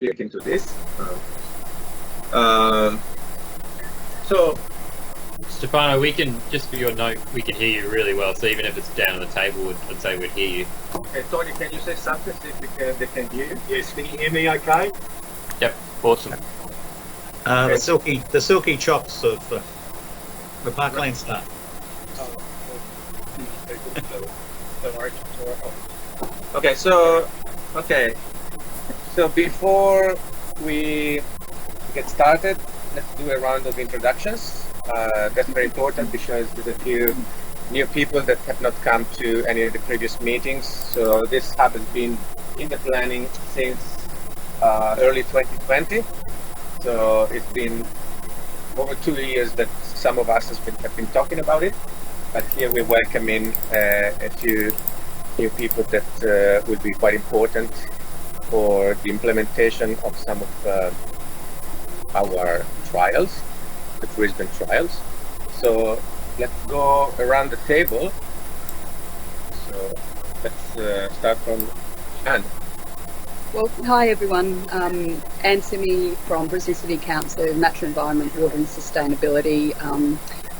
look into this. So, Stefano, we can, just for your note, we can hear you really well. So even if it's down on the table, I'd say we'd hear you. okay, Tony, can you say something so if they can hear you? Yes, can you hear me okay? Yep, awesome. The silky chops of the Parkland Star. Okay, so before we get started, let's do a round of introductions. That's very important because there's a few new people that have not come to any of the previous meetings. So this hub has been in the planning since early 2020. So it's been over 2 years that some of us have been talking about it. But here we're welcoming a few new people that will be quite important for the implementation of some of our trials, the Brisbane trials. So let's go around the table. So let's start from Anne. Well, hi everyone. Anne Simi from Brisbane City Council, Natural Environment, Water and Sustainability.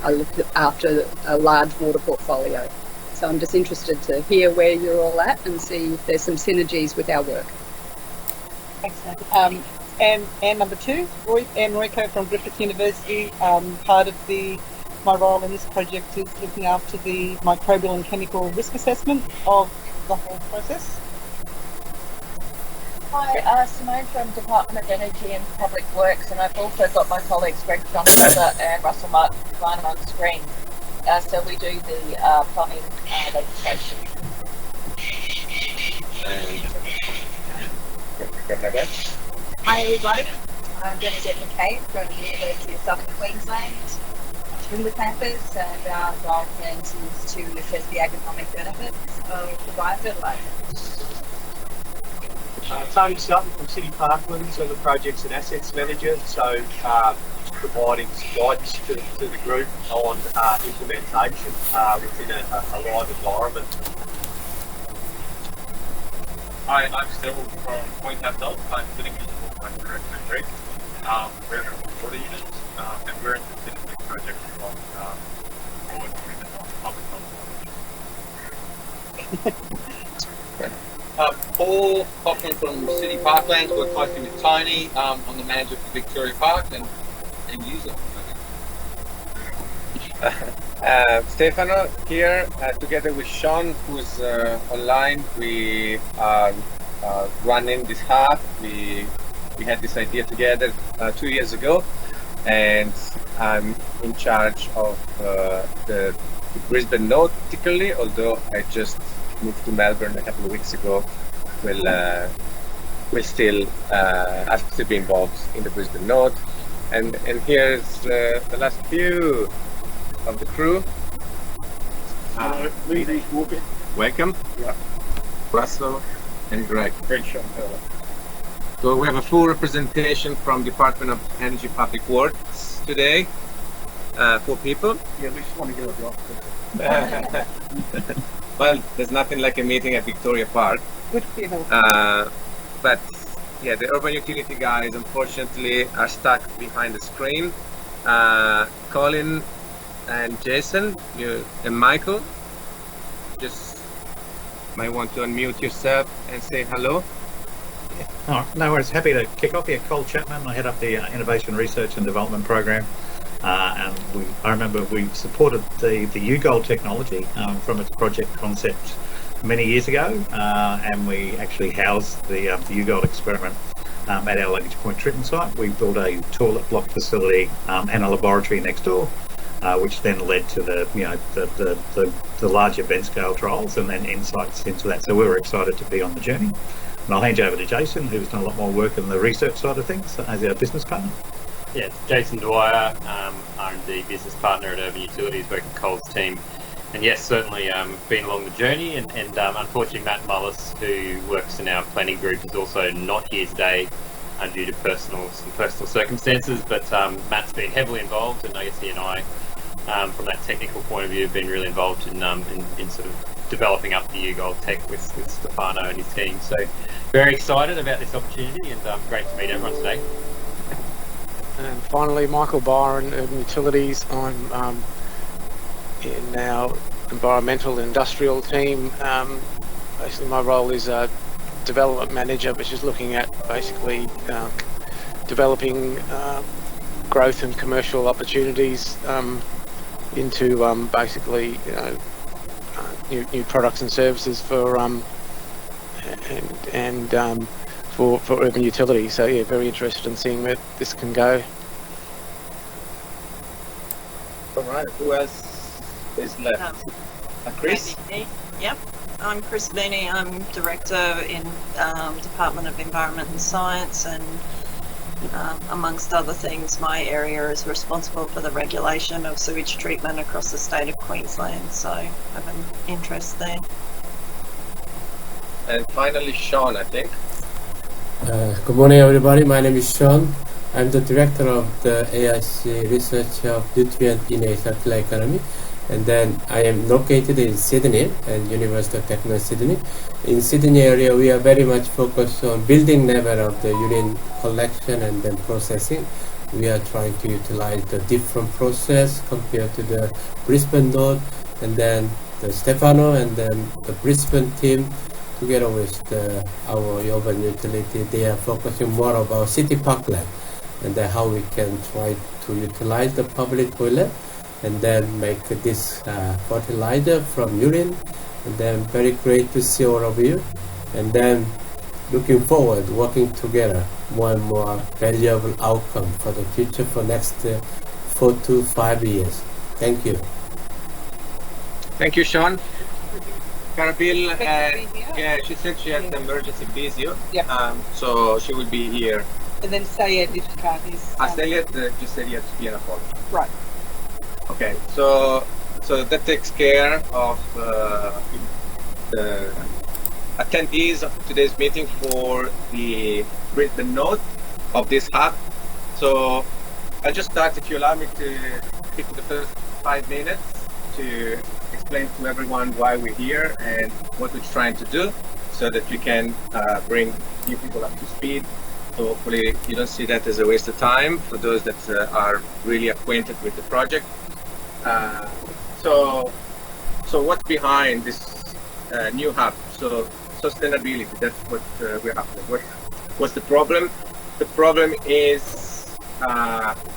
I look after a large water portfolio. So I'm just interested to hear where you're all at and see if there's some synergies with our work. Thanks, Anne. And number two, Anne Royko from Griffith University. Part of my role in this project is looking after the microbial and chemical risk assessment of the whole process. Hi, Simone from Department of Energy and Public Works, and I've also got my colleagues Greg Johnson and Russell Martin on screen. So we do the plumbing legislation. Hi everybody, I'm Bernadette McKay from the University of Southern Queensland, Toowoomba campus, and our role is to assess the agronomic benefits of the biofertiliser. Tony Sutton from City Parklands, I'm the Projects and Assets Manager, so providing guidance to the group on implementation within a live environment. Hi, I'm Steve from Point Capital. I'm sitting in the direct country. We're a water unit, and we're interested in this project from forward with public knowledge. Paul Hoffman from City Parklands, work closely with Tony. I'm the manager for Victoria Park and user. Stefano here, together with Sean, who's online. We are running this hub. We had this idea together 2 years ago, and I'm in charge of the Brisbane node, particularly. Although I just moved to Melbourne a couple of weeks ago, we'll still be involved in the Brisbane node. And here's the last few of the crew. Welcome. Yeah. Russell and Greg. Great show. So we have a full representation from Department of Energy Public Works today. 4 people. Yeah, we just want to get a job. Well, there's nothing like a meeting at Victoria Park. Good people. But yeah, the urban utility guys unfortunately are stuck behind the screen. Colin and Jason, you and Michael, just might want to unmute yourself and say hello. Oh, no worries. Happy to kick off here. Cole Chapman. I head up the Innovation Research and Development Program. And I remember we supported the UGOL technology from its project concept many years ago, and we actually housed the UGOL experiment at our Luggage Point treatment site. We built a toilet block facility and a laboratory next door, which then led to the large event scale trials and then insights into that. So we were excited to be on the journey. And I'll hand you over to Jason, who's done a lot more work in the research side of things as our business partner. Yeah, it's Jason Dwyer, R&D business partner at Urban Utilities, working with Cole's team. And yes, certainly been along the journey, and unfortunately Matt Mullis, who works in our planning group, is also not here today due to some personal circumstances, but Matt's been heavily involved, and I guess he and I, from that technical point of view, have been really involved in sort of developing up the U-Gold tech with Stefano and his team. So very excited about this opportunity, and great to meet everyone today. And finally, Michael Byron, Urban Utilities. I'm in our environmental industrial team. Basically, my role is a development manager, which is looking at basically developing growth and commercial opportunities into basically new products and services for for urban utilities. So yeah, very interested in seeing where this can go. All right, who else is left? Chris? Yep, I'm Chris Beanie. I'm Director in Department of Environment and Science, and amongst other things, my area is responsible for the regulation of sewage treatment across the state of Queensland, so I have an interest there. And finally, Sean, I think. Good morning, everybody. My name is Sean. I'm the director of the AIC Research of Nutrient in a Circular Economy, and then I am located in Sydney and University of Technology Sydney. In Sydney area, we are very much focused on building level of the urine collection and then processing. We are trying to utilize the different process compared to the Brisbane node, and then the Stefano and then the Brisbane team together with our urban utility. They are focusing more about city parkland and then how we can try to utilize the public toilet and then make this fertilizer from urine. And then very great to see all of you, and then looking forward working together more and more valuable outcome for the future for next 4 to 5 years. Thank you. Thank you, Sean. Carabil, yeah, she said she has an emergency physio, so she will be here. And then Sayed, if you can't, is... Sayed just said he has to be on a phone. Right. Okay, so that takes care of the attendees of today's meeting for the Brisbane node of this hub. So I'll just start, if you allow me to pick the first 5 minutes to explain to everyone why we're here and what we're trying to do so that we can bring new people up to speed. So hopefully you don't see that as a waste of time for those that are really acquainted with the project. So what's behind this new hub? So sustainability, that's what we're after. What's the problem? The problem is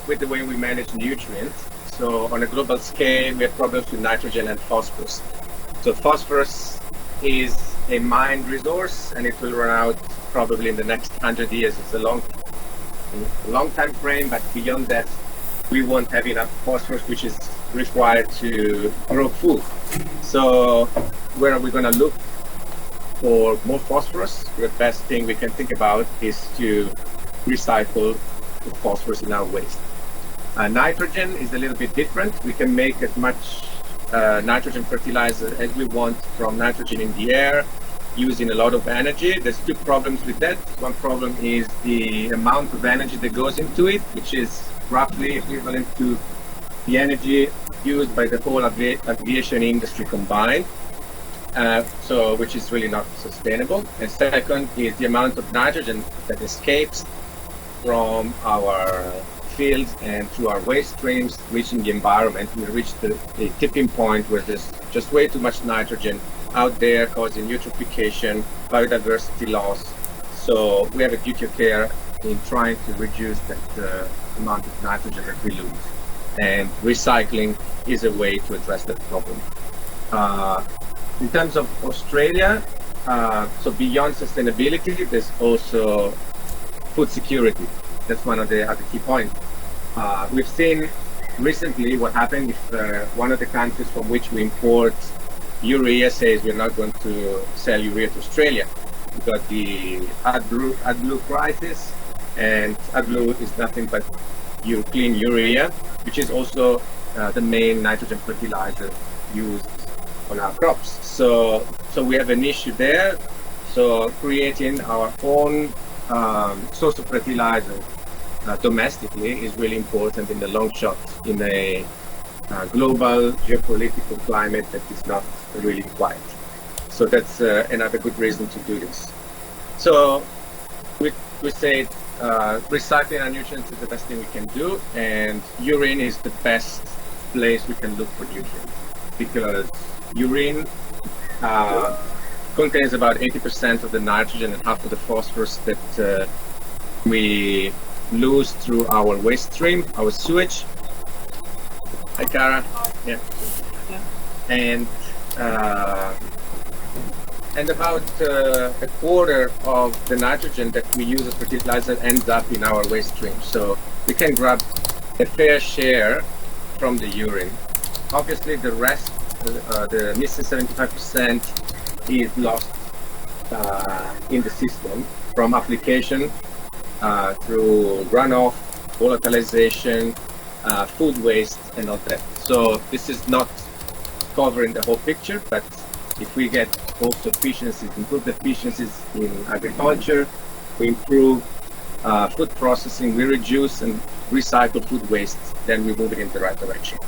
with the way we manage nutrients. So on a global scale, we have problems with nitrogen and phosphorus. So phosphorus is a mined resource and it will run out probably in the next 100 years. It's a long time frame, but beyond that, we won't have enough phosphorus, which is required to grow food. So where are we going to look for more phosphorus? The best thing we can think about is to recycle the phosphorus in our waste. Nitrogen is a little bit different. We can make as much nitrogen fertilizer as we want from nitrogen in the air, using a lot of energy. There's 2 problems with that. One problem is the amount of energy that goes into it, which is roughly equivalent to the energy used by the whole aviation industry combined, which is really not sustainable. And second is the amount of nitrogen that escapes from our fields and through our waste streams reaching the environment. We reach the tipping point where there's just way too much nitrogen out there causing eutrophication, biodiversity loss. So we have a duty of care in trying to reduce that amount of nitrogen that we lose. And recycling is a way to address that problem. In terms of Australia, so beyond sustainability, there's also food security. That's one of the other key points. We've seen recently what happened if one of the countries from which we import urea says we're not going to sell urea to Australia. We've got the AdBlue crisis, and AdBlue is nothing but clean urea, which is also the main nitrogen fertilizer used on our crops. So we have an issue there. So creating our own source of fertilizer domestically is really important in the long shot in a global geopolitical climate that is not really quiet. So that's another good reason to do this. So we say recycling our nutrients is the best thing we can do, and urine is the best place we can look for nutrients, because urine contains about 80% of the nitrogen and half of the phosphorus that we lose through our waste stream, our sewage. Hi, Cara. Yeah. And about a quarter of the nitrogen that we use as fertilizer ends up in our waste stream. So we can grab a fair share from the urine. Obviously, the rest, the missing 75%, is lost in the system from application through runoff, volatilization, food waste, and all that. So this is not covering the whole picture, but if we get also efficiencies, improve the efficiencies in agriculture, we improve food processing, we reduce and recycle food waste, then we move it in the right direction.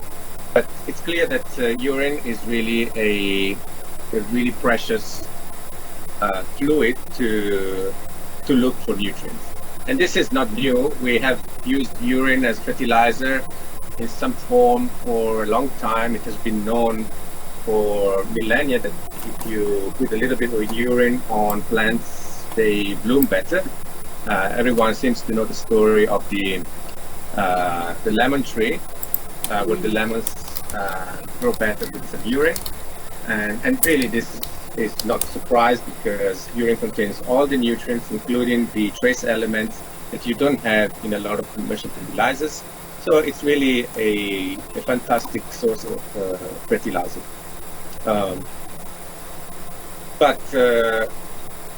But it's clear that urine is really a really precious fluid to look for nutrients. And this is not new. We have used urine as fertilizer in some form for a long time. It has been known for millennia that if you put a little bit of urine on plants, they bloom better. Everyone seems to know the story of the lemon tree, where the lemons grow better with some urine. And really this is not a surprise, because urine contains all the nutrients, including the trace elements that you don't have in a lot of commercial fertilizers. So it's really a fantastic source of fertilizer. But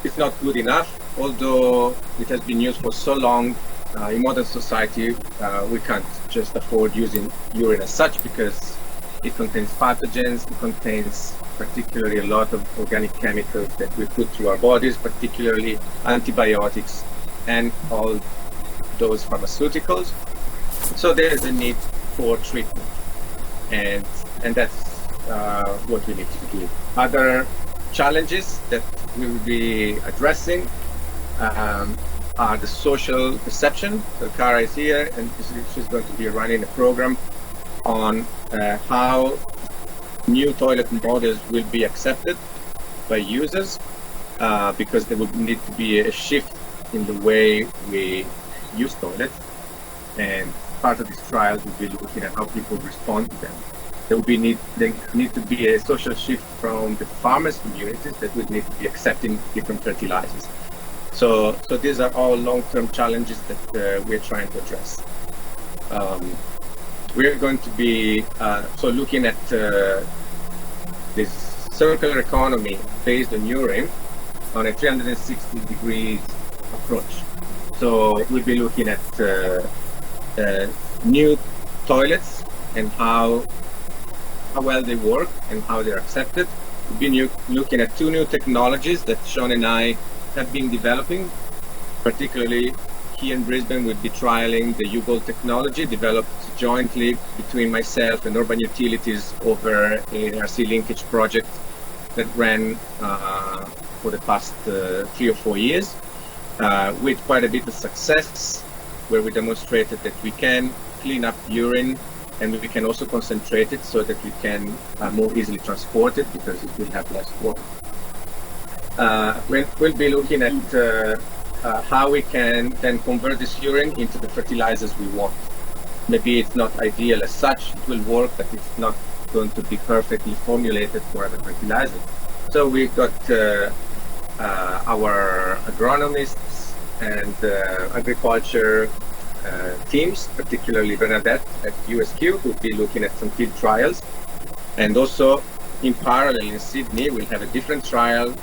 it's not good enough, although it has been used for so long. In modern society, we can't just afford using urine as such, because it contains pathogens, it contains particularly a lot of organic chemicals that we put through our bodies, particularly antibiotics and all those pharmaceuticals. So there is a need for treatment, and that's what we need to do. Other challenges that we will be addressing are the social perception. So Cara is here, and she's going to be running a program on how new toilet models will be accepted by users, because there will need to be a shift in the way we use toilets, and part of this trial will be looking at how people respond to them. There need to be a social shift from the farmers' communities that would need to be accepting different fertilizers. So these are all long-term challenges that we're trying to address. We're going to be looking at this circular economy based on urine on a 360 degrees approach. So we'll be looking at new toilets and how well they work and how they're accepted. We'll be looking at two new technologies that Sean and I have been developing. Particularly here in Brisbane, we'll be trialing the U-Gold technology developed jointly between myself and Urban Utilities over an RC linkage project that ran for the past 3 or 4 years, with quite a bit of success, where we demonstrated that we can clean up urine and we can also concentrate it so that we can more easily transport it, because it will have less water. We'll be looking at how we can then convert this urine into the fertilizers we want. Maybe it's not ideal as such, it will work, but it's not going to be perfectly formulated for other fertilizers. So we've got our agronomists and agriculture teams, particularly Bernadette at USQ, who will be looking at some field trials. And also in parallel in Sydney, we'll have a different trial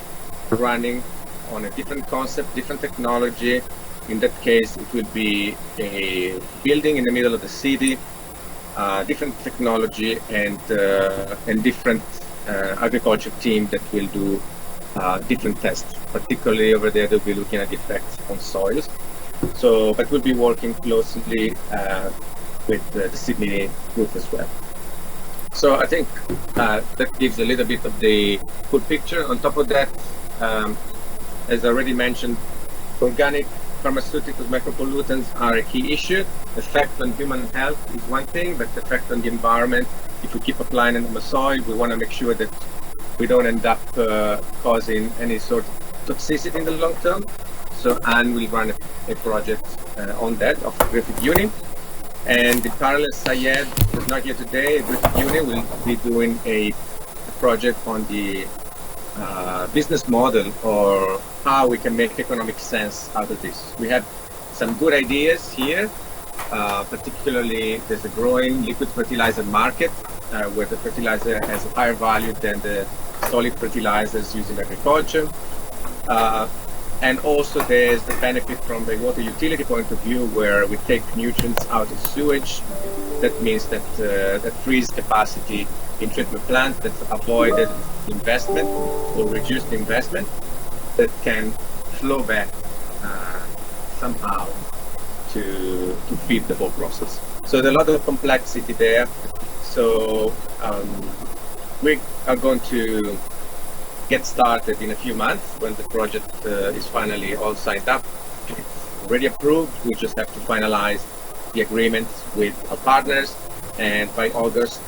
running on a different concept, different technology. In that case, it will be a building in the middle of the city, different technology, and different agriculture team that will do different tests. Particularly over there, they'll be looking at effects on soils. So, but we'll be working closely with the Sydney group as well. So I think that gives a little bit of the full picture. On top of that, as I already mentioned, organic pharmaceuticals, micropollutants are a key issue. Effect on human health is one thing, but effect on the environment, if we keep applying them on the soil, we want to make sure that we don't end up causing any sort of toxicity in the long term. So Anne will run a project on that of Griffith Uni. And in parallel, Syed, who's not here today, Griffith Uni will be doing a project on the business model, or how we can make economic sense out of this. We have some good ideas here, particularly there's a growing liquid fertilizer market where the fertilizer has a higher value than the solid fertilizers used in agriculture. And also there's the benefit from the water utility point of view, where we take nutrients out of sewage. That means that that frees capacity in treatment plants, that's avoided investment or reduced investment, that can flow back somehow to feed the whole process. So there's a lot of complexity there. So we are going to get started in a few months when the project is finally all signed up. It's already approved. We just have to finalize the agreements with our partners, and by August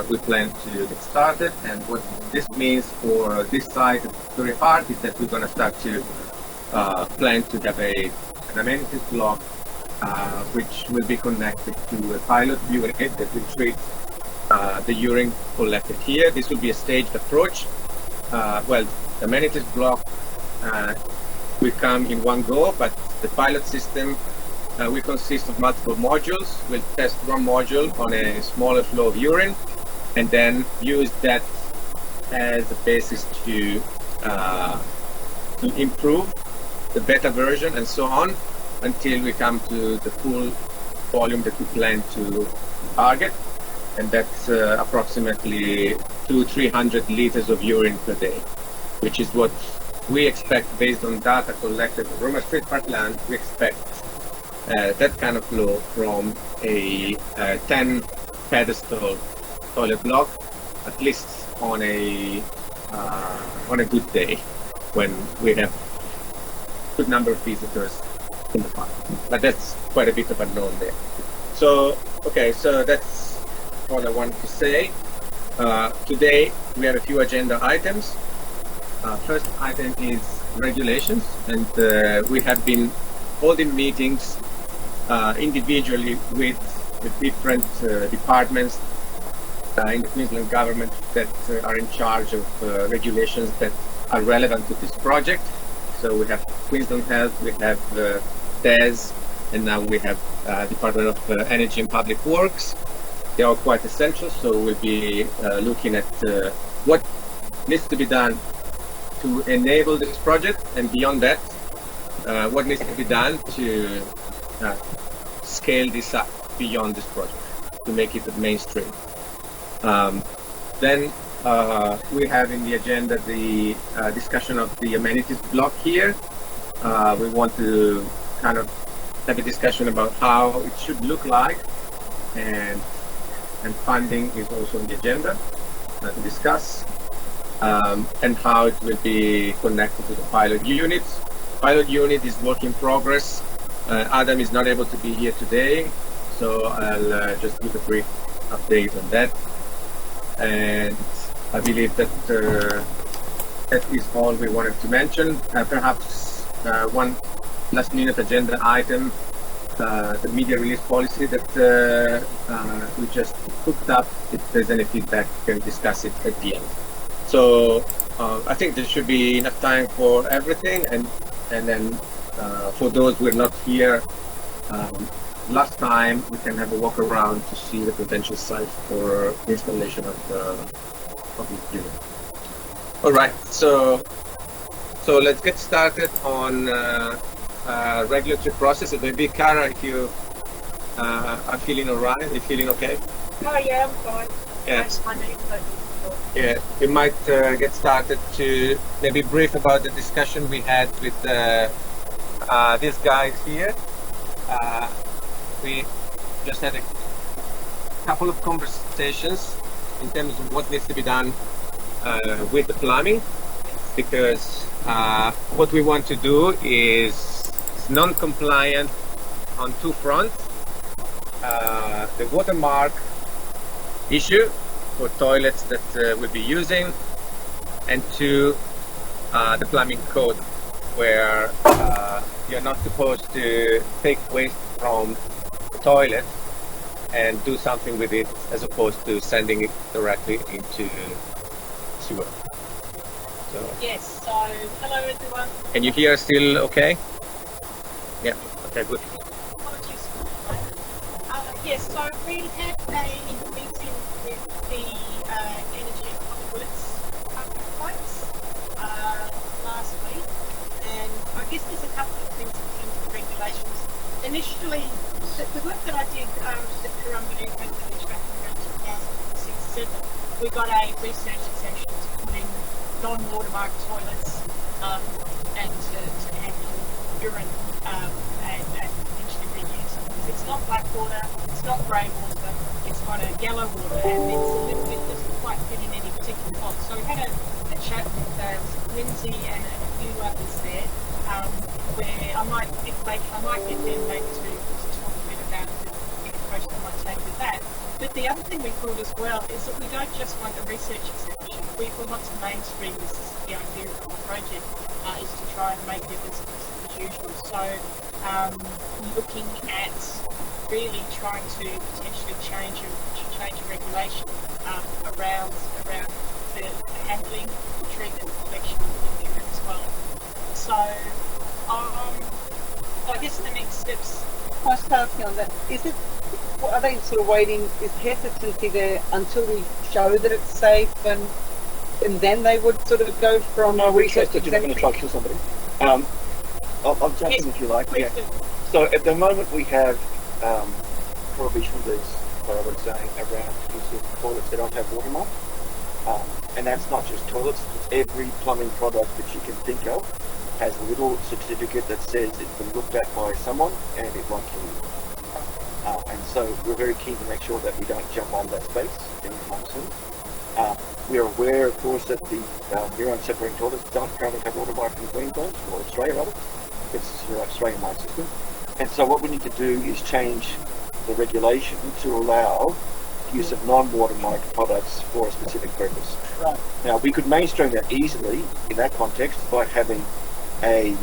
we plan to get started. And what this means for this site at Victoria Park is that we're going to start to plan to have an amenities block which will be connected to a pilot unit that will treat the urine collected here. This will be a staged approach. Well, the amenities block will come in one go, but the pilot system will consist of multiple modules. We'll test one module on a smaller flow of urine, and then use that as a basis to improve the beta version and so on, until we come to the full volume that we plan to target, and that's approximately 200-300 liters of urine per day, which is what we expect based on data collected from Roma Street Parkland. We expect that kind of flow from a 10 pedestal toilet block, at least on a good day, when we have good number of visitors in the park. But that's quite a bit of unknown there. So, okay, so that's all I wanted to say. Today we have a few agenda items. First item is regulations, and we have been holding meetings individually with the different departments in the Queensland government that are in charge of regulations that are relevant to this project. So we have Queensland Health, we have DES, and now we have Department of Energy and Public Works. They are quite essential, so we'll be looking at what needs to be done to enable this project, and beyond that, what needs to be done to scale this up beyond this project, to make it mainstream. Then we have in the agenda the discussion of the amenities block here. We want to kind of have a discussion about how it should look like, and funding is also on the agenda to discuss, and how it will be connected to the pilot unit. Pilot unit is work in progress. Adam is not able to be here today, so I'll just give a brief update on that. And I believe that that is all we wanted to mention. Perhaps one last minute agenda item, the media release policy that we just hooked up. If there's any feedback, we can discuss it at the end. So I think there should be enough time for everything, and then for those who are not here last time, we can have a walk around to see the potential site for installation of the unit. All right, so let's get started on regulatory process. Maybe Cara, if you are feeling all right, are you feeling okay? Oh yeah, I'm fine. Yeah. Yeah, we might get started to maybe brief about the discussion we had with these guys here. We just had a couple of conversations in terms of what needs to be done with the plumbing, because what we want to do is non-compliant on two fronts. The watermark issue for toilets that we'll be using, and two, the plumbing code, where you're not supposed to take waste from the toilet and do something with it, as opposed to sending it directly into sewer. So, Yes, so hello everyone. can you hear still okay? Yeah, okay, good. Apologies. Yes, so we had a meeting with the Energy and Public Works folks last week, and I guess there's a couple of things in terms of regulations. Initially, the work that I did at Currumbin village back in around 2006-07, we got a research exemption to put in non-watermarked toilets and to handle urine and potentially reuse it. It's not black water, it's not grey water, it's kind of yellow water, and it's a little bit, doesn't quite fit in any particular box. So we had a chat with Lindsay and a few others there, where I might get them maybe to talk a bit about the approach they might take with that. But the other thing we thought as well is that we don't just want a research exemption, we want to mainstream this. The idea of the project is to try and make it as usual. So looking at really trying to potentially change a regulation around the handling, the treatment, collection of urine as well. So I guess the next steps. Can I just ask you on that? Are they sort of waiting? Is hesitancy there until we show that it's safe, and then they would sort of go from? No, we trust that you're not going to try to kill somebody. I'll jump in if you like. Yeah. So at the moment we have prohibition of these, what I was saying, around use of toilets that don't have watermark. And that's not just toilets, it's every plumbing product that you can think of has a little certificate that says it's been looked at by someone and it won't kill you. And so we're very keen to make sure that we don't jump on that space anytime soon. We are aware, of course, that the urine separating toilets don't currently have watermark in Queensland, or Australia rather. It's your Australian-wide system. And so what we need to do is change the regulation to allow use of non-watermarked products for a specific purpose. Right. Now, we could mainstream that easily in that context by having a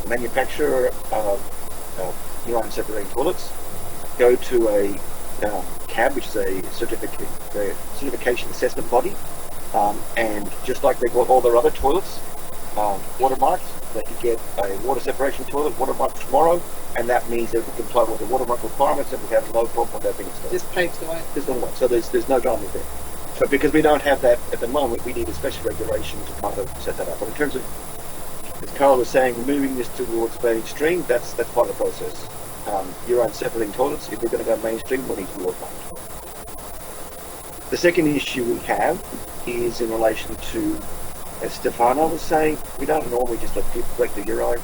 manufacturer of urine separating toilets go to a CAB, which is a certification assessment body, and just like they got all their other toilets watermarked, they could get a water separation toilet watermarked tomorrow, and that means they would comply with the watermark requirements and we have no problem with that being installed. Just paves the way. There's no way. So there's no drama there. So because we don't have that at the moment, we need a special regulation to kind of set that up. But in terms of, as Carl was saying, moving this towards mainstream, that's part of the process. Urine separating toilets, if we're going to go mainstream, we need to be watermarked. The second issue we have is in relation to, as Stefano was saying, we don't normally just let people collect the urine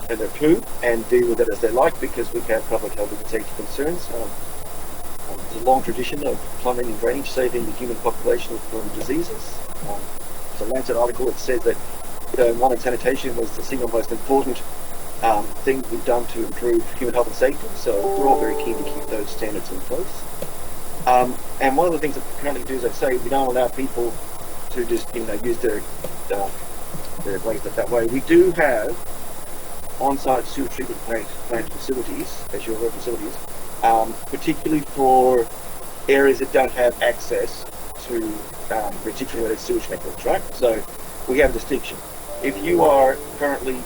and their poo and deal with it as they like, because we have public health and safety concerns. There's a long tradition of plumbing and drainage saving the human population from diseases. There's a Lancet article that says that modern sanitation was the single most important thing we've done to improve human health and safety, so we're all very keen to keep those standards in place. And one of the things that we currently do, as I say, we don't allow people to just use their waste that way. We do have on-site sewer treatment plant facilities, as your facilities, particularly for areas that don't have access to reticulated sewage networks, right? So we have a distinction. If you are currently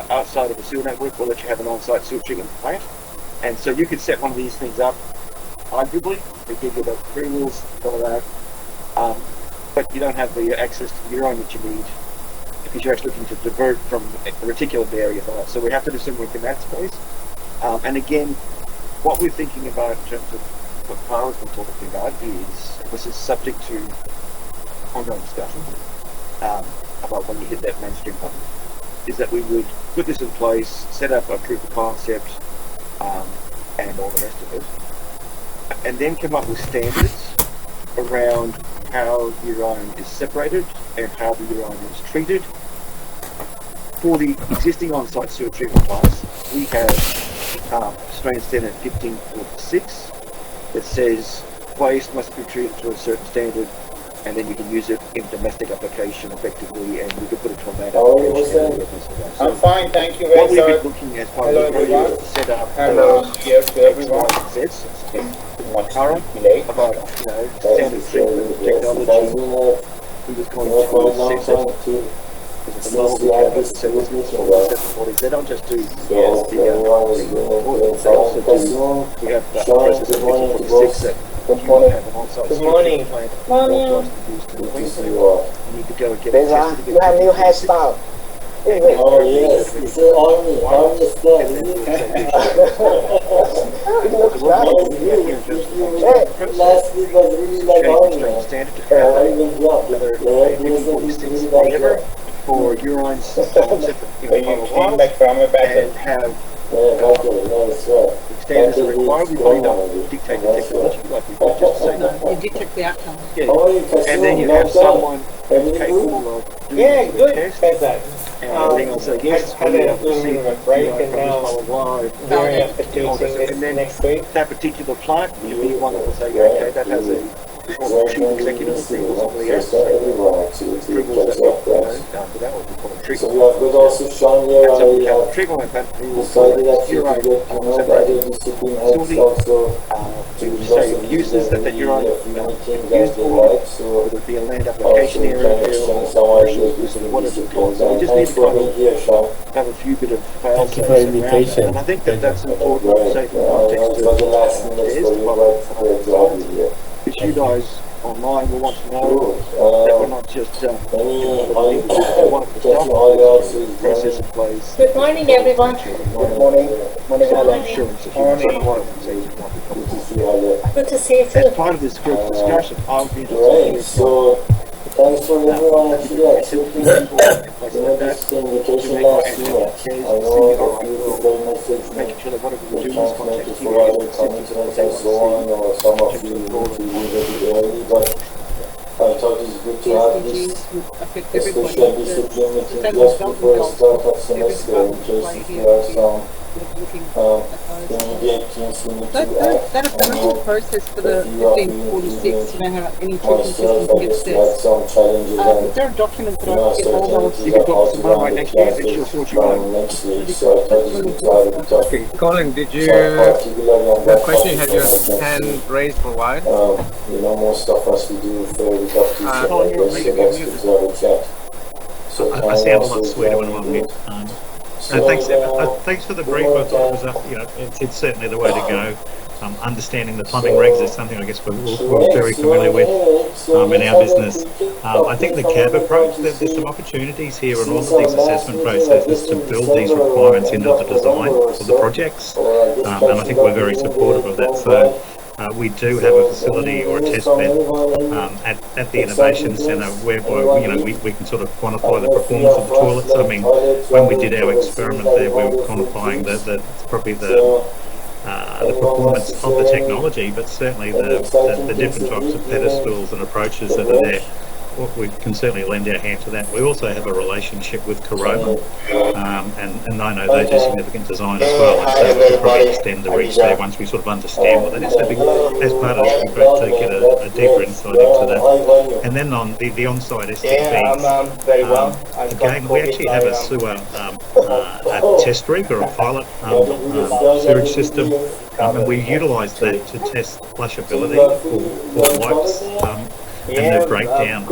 outside of a sewer network, we'll let you have an on-site sewer treatment plant, and so you could set one of these things up. Arguably, they give you the approvals, all of that, but you don't have the access to the urine that you need because you're actually looking to divert from a reticulate area. So we have to do some work in that space. And again, what we're thinking about in terms of what Cara's been talking about is, this is subject to ongoing discussion about when you hit that mainstream button, is that we would put this in place, set up a proof of concept, and all the rest of it, and then come up with standards around how urine is separated and how the urine is treated. For the existing on-site sewer treatment plants, we have Australian Standard 1546 that says waste must be treated to a certain standard, and then you can use it in domestic application effectively, and you can put it to a land application. I'm fine, thank you very much. What we've been looking at as part of the project is to set up Here to everyone. sets current about standard treatment technology. We just call it they don't just do they also do we have the process of 1546 that Good morning. have an on-site Good morning. Morning. You need to go and get tested to You have new hairstyle. Oh yes, it's an army stuff. It looks nice. Last week was really like army. Standard to have whether 1546 whatever for urines Feedback from a back and have standards that require we probably don't dictate the technology like we did just say that. You dictate the outcome. Yeah. And then you have someone capable of doing the test and everything else. So yes, had a little bit of a break and now very after teaching this and then next week. that particular plant, you'll be one that will say, okay, that has a chief executive approval or something else. Approvals that after that one we call it treatment. So we have got also Sean here. So we have a treatment plant. We will decided that you urine could get better discipline helps also to say uses that the urine used for, whether it be a land application area or commercial use or whatever it calls. So we just need to kind of have a few bit of fail safes around that. And I think that that's important to say from the context of which you guys online will want to know that we're not just process in place. Good morning, everyone. Good morning. Morning, Alan. Insurance, if you want to Good to see you too. as part of this group discussion, I'll be interested in So, thanks for everyone actually accepting this invitation last year. I know a few people messaged me for other commitments and so on, or some of you need to leave a bit early, but I thought it's good to have this special discipline meeting just before the start of semester, in case if you have some immediate things we need to act. That approval process for the 1546, you know how any treatment system gets Had some challenges is there a document that I can get hold of? You can talk to someone right next year, she'll sort you out. Next week, so I thought it's good to have a topic. Colin, did you that question had your hand raised for a while? You know, most of us we do fairly tough to so that's good to have a chat. So I sound a lot sweeter when I'm on mute. Thanks for the brief. I thought it was it's certainly the way to go. Understanding the plumbing regs is something I guess we're very familiar with in our business. I think the CAB approach, there's some opportunities here in all of these assessment processes to build these requirements into the design of the projects, and I think we're very supportive of that. So we do have a facility or a test bed at the Innovation Centre whereby we can sort of quantify the performance of the toilets. I mean, when we did our experiment there, we were quantifying the performance of the technology, but certainly the different types of pedestals and approaches that are there. We can certainly lend our hand to that. We also have a relationship with Coroma, and I know they do significant design as well, and so we'll probably extend the reach there once we sort of understand what that is. So as part of this, we've got to get a deeper insight into that. And then on the on-site STPs, again, we actually have a sewer a test rig or a pilot sewage system, and we utilise that to test flushability for wipes. And their breakdown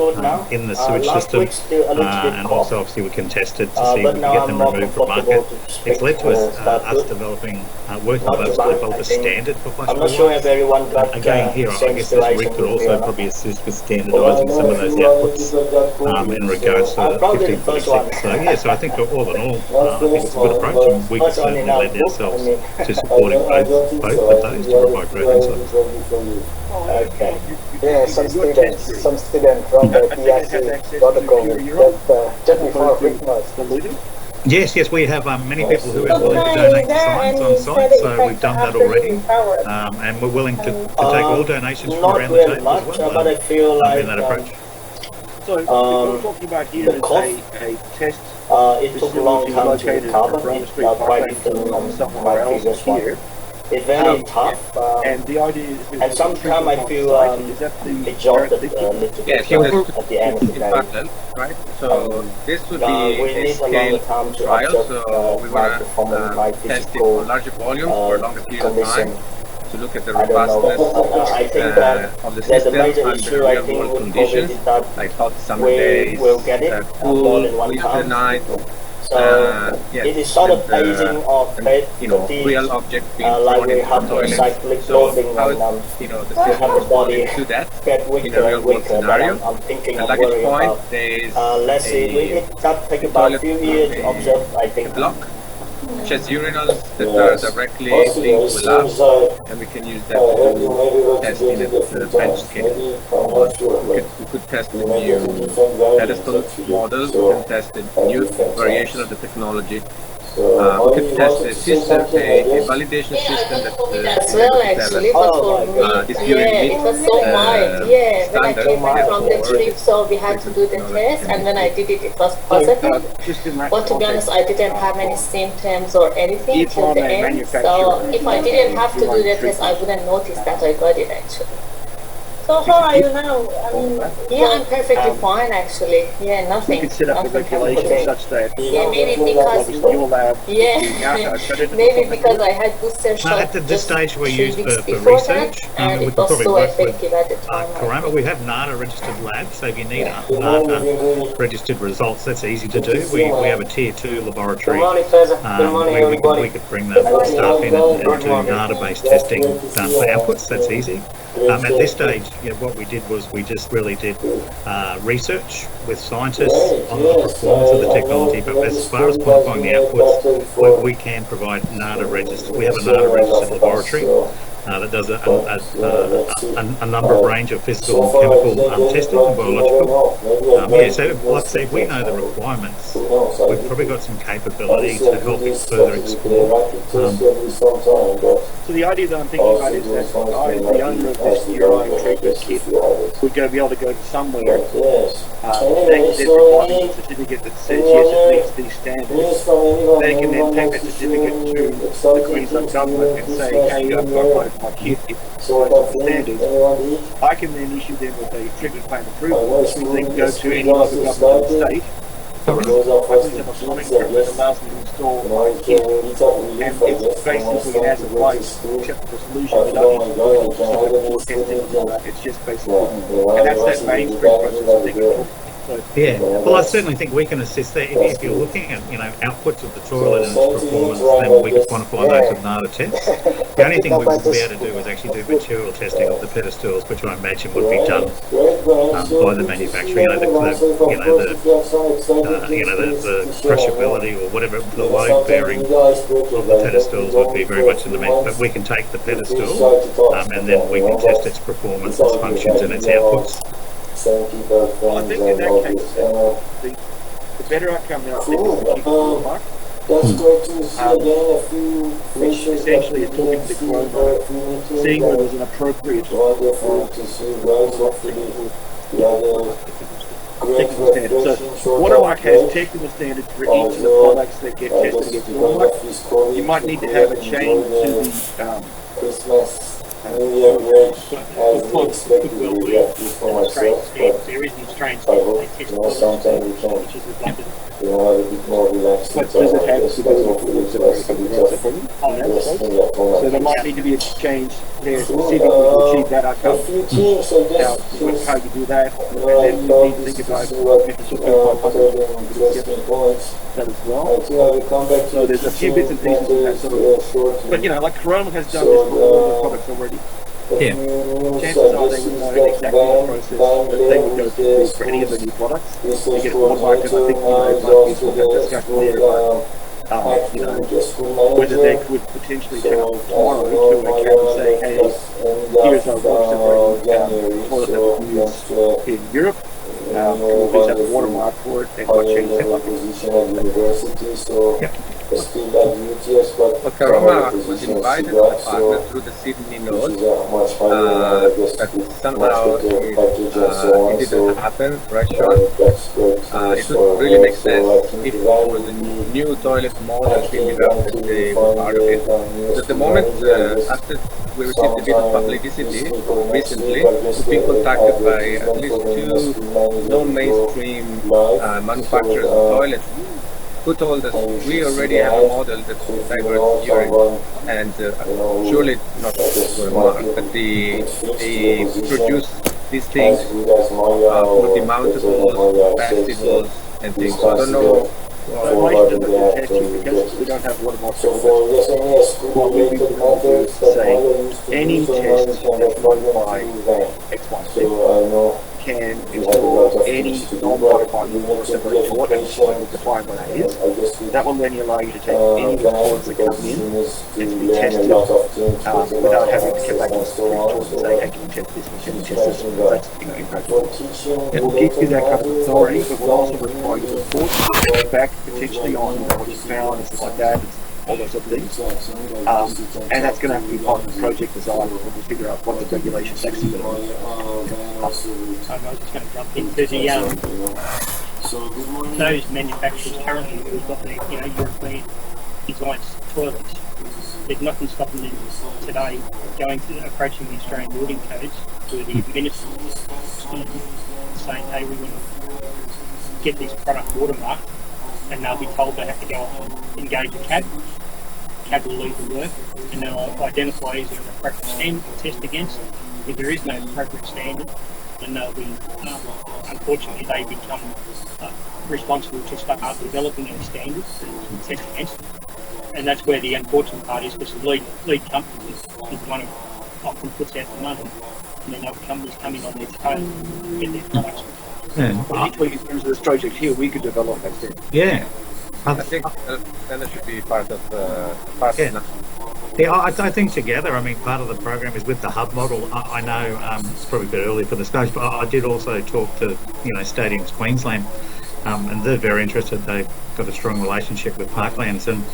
in the sewage system, and also obviously we can test it to see if we can get them removed from market. It's led to us developing, working with us to develop a standard for flushable wipes. Again, here I guess this rig could also probably assist with standardising some of those outputs in regards to the 1546. So yeah, so I think all in all, I think it's a good approach, and we can certainly lend ourselves to supporting both of those to provide great insights. Okay. Yeah, some students from the PRC got a COVID just before Christmas. Yes, we have many people who are willing to donate to science on site, so we've done that already, and we're willing to take all donations from around the table much, as well but I feel like in that approach. So what we're talking about here is a test. It took a long time to recover. It's quite different from somewhere my else previous here. one. It's very tough. And the idea is, and sometimes I feel exhausted a little bit at the end of the day. Right? So this would be we a need a scale long time to trial, observe so we my want performance, my to test it physical for larger volumes for a longer period of condition. time to look at the I don't know. robustness I think that of the there's a system major under issue. I real think world with conditions, COVID is that like hot summer we days, will get it cool more than one winter time. nights. So yes, it is sort of and, aging of fatigue, real object being like thrown we into have the to toilet. cyclic So clothing how and the have system the body responding to that get in a weaker real and world weaker. But scenario. I'm thinking At of luggage worrying point, about. there is Let's see, that take about a few years to observe. I think. block, which has urinals that are directly linked with labs, and we can use that to test in a bench scale. We could test a new pedestal model, we can test a new variation of the technology. We could test a system, a validation system that as well actually, but for me, it was so mild. When I came back from the trip, so we had to do the test, and when I did it, it was positive. But to be honest, I didn't have any symptoms or anything till the end. So if I didn't have to do the test, I wouldn't notice that I got it actually. So how are you now? I mean, I'm perfectly fine actually. Nothing. You could set up the regulations such that maybe because maybe because I had booster shot at this stage we're used for research, and we it could was probably so work with effective at the time. Corona. We have NADA registered labs, so if you need NADA registered results, that's easy to do. We have a tier 2 laboratory where we could bring the staff in and do NADA based testing for outputs. That's easy. At this stage, what we did was we just really did research with scientists on the performance of the technology, but as far as quantifying the outputs, we can provide NADA registered. We have a NADA registered laboratory that does a number of range of physical and chemical testing and biological. So like I say, if we know the requirements, we've probably got some capability to help further explore. So the idea that I'm thinking about is that I, as the owner of this urine treatment kit, would be able to go to somewhere, they can then provide a certificate that says yes, it meets these standards. They can then take that certificate to the Queensland government and say, hey, I've got my kit, it's standards. I can then issue them with a treatment plan approval, which means they can go to any local government in the state. I have a plumbing equipment that allows me to install my kit, and it's basically has a price acceptable solution. We don't need to do testing and all that. It's just basically, and that's that mainstream process I think we're talking. Well, I certainly think we can assist there. If you're looking at outputs of the toilet and its performance, then we can quantify those with NADA tests. The only thing we would be able to do is actually do material testing of the pedestals, which I imagine would be done by the manufacturer. The crushability or whatever, the load bearing of the pedestals would be very much in the main. But we can take the pedestal and then we can test its performance, its functions, and its outputs. Well, I think in that case, the better outcome that I think is the keep mark, which essentially is talking to the Corona, seeing whether there's an appropriate technical standard. So Watermark has technical standards for each of the products that get tested against Watermark. You might need to have a change to the there is these strange which is redundant. But does it have to so there might need to be a change there specifically to achieve that outcome. Now, how you do that, and then you need to think about making sure that as well. So there's a few bits and pieces in that sort of, but like Corona has done this for all the products already. Chances are they would know exactly the process that they would go through for any of the new products to get it watermarked. And I think it might be useful to have discussion there about whether they could potentially turn up tomorrow to a account and say, hey, here's our water separating toilet that we use in Europe. We'll use that watermark for it and what change that might be. Well, Karama was invited to the partner through the Sydney node, but somehow it didn't happen, right, Sean? It would really make sense if it was a new toilet model being developed that they were part of it. But at the moment, after we received a bit of publicity recently, we've been contacted by at least 2 non-mainstream manufacturers of toilets who told us we already have a model that diverts urine, and surely not watermark, but they produce these things for demountables, festivals, and things. So I don't know. Information that we're testing, because we don't have watermark services. What we will do is say any test that's modified XYZ can install any non-modified water separation water, like define what that is. That will then allow you to take any reports that come in and to be tested without having to come back to the tools and say, hey, can you test this, can you test this? That's impractical. It will give you that kind of authority, but will also require you to report back potentially on what you found and stuff like that, all those other things. And that's going to have to be part of the project design when we figure out what the regulations actually are. I was just going to jump into those manufacturers currently who've got the European designed toilets. There's nothing stopping them today approaching the Australian building codes with the minister saying, hey, we want to get this product watermarked, and they'll be told they have to go and engage a CAB. CAB will lead the work, and they'll identify is there an appropriate standard to test against. If there is no appropriate standard, then they'll be, unfortunately, they become responsible to start developing those standards and test against them. And that's where the unfortunate part is, because the lead company is the one who often puts out the money, and then other companies coming on their tail and get their products. Particularly in terms of this project here, we could develop that standard. Yeah. I think then it should be part of the Yeah, I think together, I mean, part of the program is with the hub model. I know it's probably a bit early for the stage, but I did also talk to, Stadiums Queensland, and they're very interested. They've got a strong relationship with Parklands, and,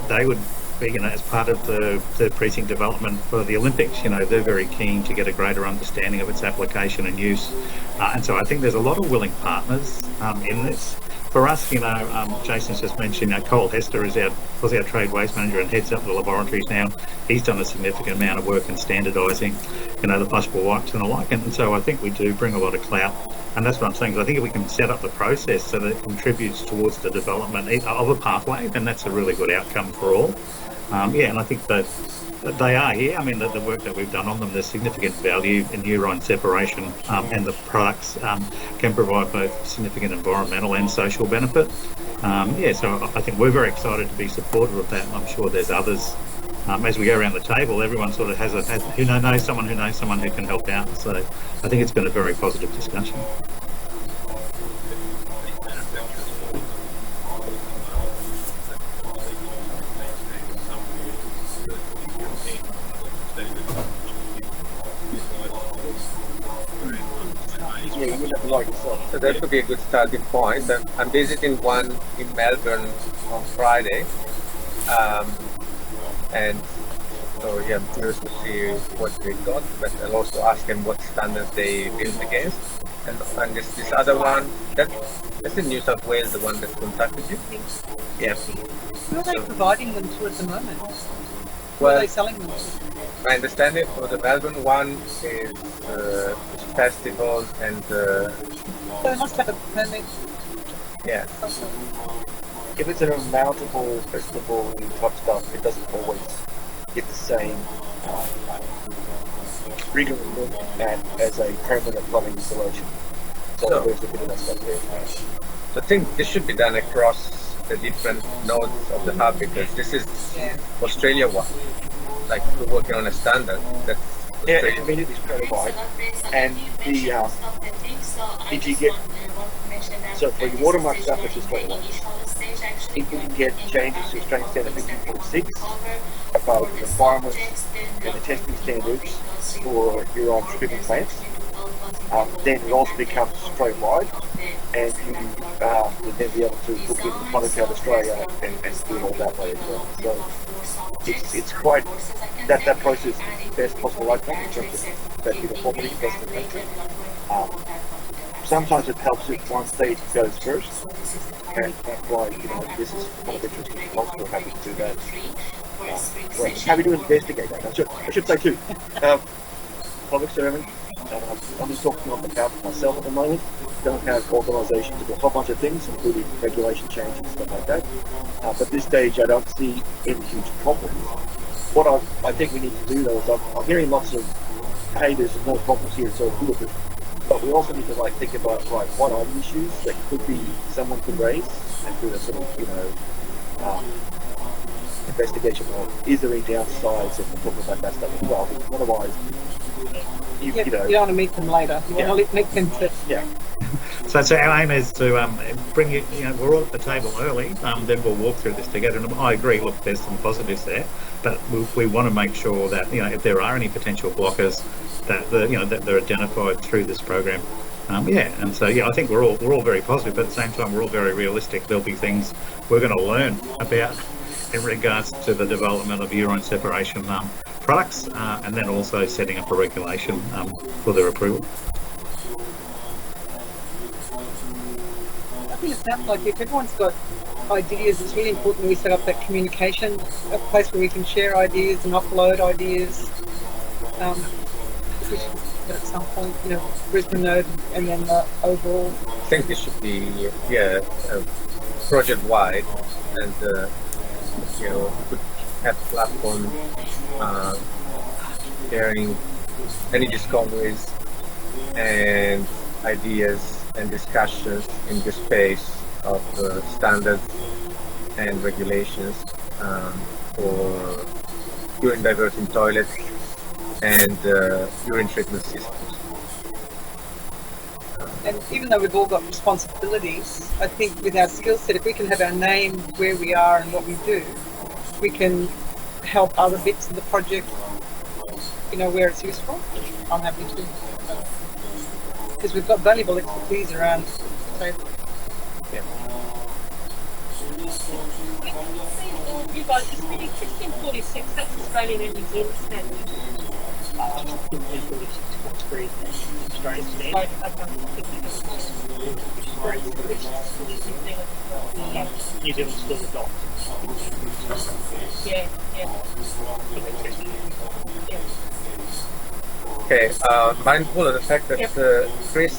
they would be, as part of the precinct development for the Olympics, they're very keen to get a greater understanding of its application and use. And so I think there's a lot of willing partners in this. For us, Jason's just mentioned, Cole Hester was our trade waste manager and heads up the laboratories now. He's done a significant amount of work in standardising, the flushable wipes and the like. And so I think we do bring a lot of clout. And that's what I'm saying, 'cause I think if we can set up the process so that it contributes towards the development of a pathway, then that's a really good outcome for all. And I think that they are here. I mean, the work that we've done on them, there's significant value in urine separation, and the products can provide both significant environmental and social benefit. So I think we're very excited to be supportive of that, and I'm sure there's others. As we go around the table, everyone sort of has who knows someone who can help out. So I think it's been a very positive discussion. So that could be a good starting point. And I'm visiting one in Melbourne on Friday, and so I'm curious to see what they got, but I'll also ask them what standards they build against. And this other one, that's in New South Wales, the one that contacted you? Yeah. Who are they providing them to at the moment? Who Well, are they selling them to? my understanding for the Melbourne one is festivals and So they must have a permit. yeah. If it's an mountable festival type stuff, it doesn't always get the same rigor as a permanent plumbing installation. So there's a bit of that stuff there. So I think this should be done across the different nodes of the hub, because this is Australia one. Like we're working on a standard that's Yeah, I mean, it is certified, and the if you get so for your watermark stuff, which is what if you can get changes to Australian Standard 15.6 about the requirements and the testing standards for your own treatment plants, then it also becomes Australia-wide, and you would then be able to book in product out of Australia and do it all that way as well. So it's quite, that process is the best possible outcome in terms of that uniformity across the country. Sometimes it helps if one state goes first, and that's why, this is one of the interesting results. We're happy to do that. We're happy to investigate that. I should say too, public servant, I'm just talking on behalf of myself at the moment. Don't have authorization to do a whole bunch of things, including regulation change and stuff like that. But at this stage, I don't see any huge problems. What I think we need to do, though, is I'm hearing lots of, hey, there's no problems here, so good. But we also need to think about, what are the issues that could be someone could raise, and do a sort of, investigation of, is there any downsides, and talk about that stuff as well. Because otherwise, you don't want to meet them later. You want to meet them to. Yeah. So our aim is to bring you, we're all at the table early, then we'll walk through this together. And I agree, look, there's some positives there, but we want to make sure that, if there are any potential blockers, that they're identified through this program. And so I think we're all very positive, but at the same time we're all very realistic. There'll be things we're going to learn about in regards to the development of urine separation products, and then also setting up a regulation for their approval. I think it sounds like if everyone's got ideas, it's really important we set up that communication, a place where we can share ideas and upload ideas. At some point, Brisbane node, and then the overall. I think this should be project wide, and could have platform sharing any discoveries and ideas and discussions in the space of standards and regulations for urine diverting toilets and urine treatment systems. And even though we've all got responsibilities, I think with our skill set, if we can have our name where we are and what we do, we can help other bits of the project, where it's useful. I'm happy to. Because we've got valuable expertise around the table. Yeah. You guys, it's really 1646, that's Australian and New Zealand standard. 1646 Australian standard. New Zealand still adopts. Yeah. Okay, mindful of the fact that Chris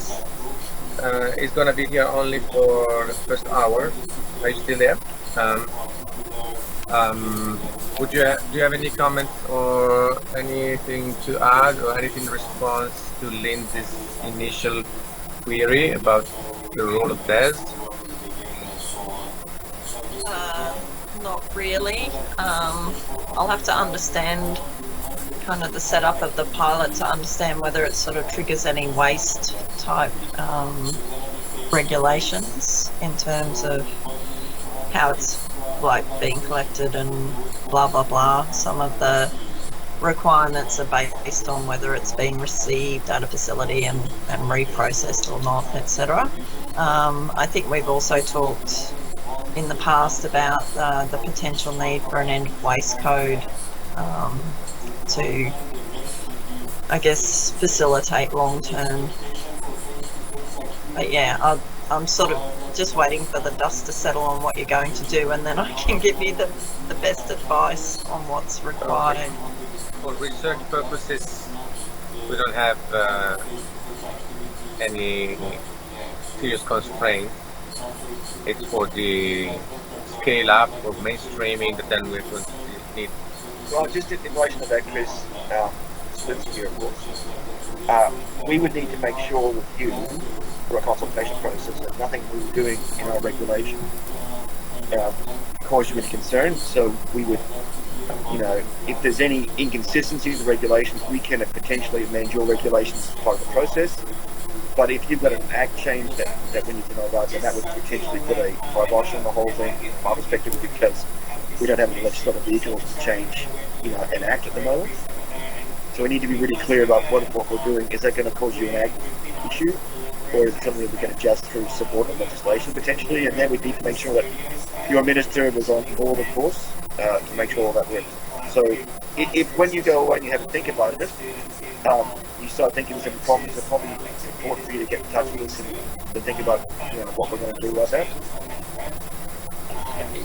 is going to be here only for the first hour. Are you still there? Do you have any comments or anything to add, or anything in response to Lindsay's initial query about the role of DES? Not really. I'll have to understand kind of the setup of the pilot to understand whether it sort of triggers any waste type regulations in terms of how it's being collected and blah blah blah. Some of the requirements are based on whether it's being received at a facility and reprocessed or not, etc. I think we've also talked in the past about the potential need for an end of waste code to, I guess, facilitate long term. But yeah, I'm sort of just waiting for the dust to settle on what you're going to do, and then I can give you the best advice on what's required. For research purposes, we don't have any serious constraint. It's for the scale up or mainstreaming that then we're going to need. Well, just in relation to that, Chris, Lindsay here, of course, we would need to make sure with you, for a consultation process, that nothing we're doing in our regulation cause you any concern. So we would, if there's any inconsistencies in regulations, we can potentially amend your regulations as part of the process. But if you've got an act change that we need to know about, then that would potentially put a kibosh on the whole thing, from our perspective, because we don't have any legislative vehicles to change, an act at the moment. So we need to be really clear about what we're doing. Is that going to cause you an ag issue, or is it something that we can adjust through support of legislation potentially? And then we need to make sure that your minister was on board, of course, to make sure all that works. So if when you go away and you have a think about it, you start thinking there's any problems, it's probably important for you to get in touch with us and to think about what we're going to do about that.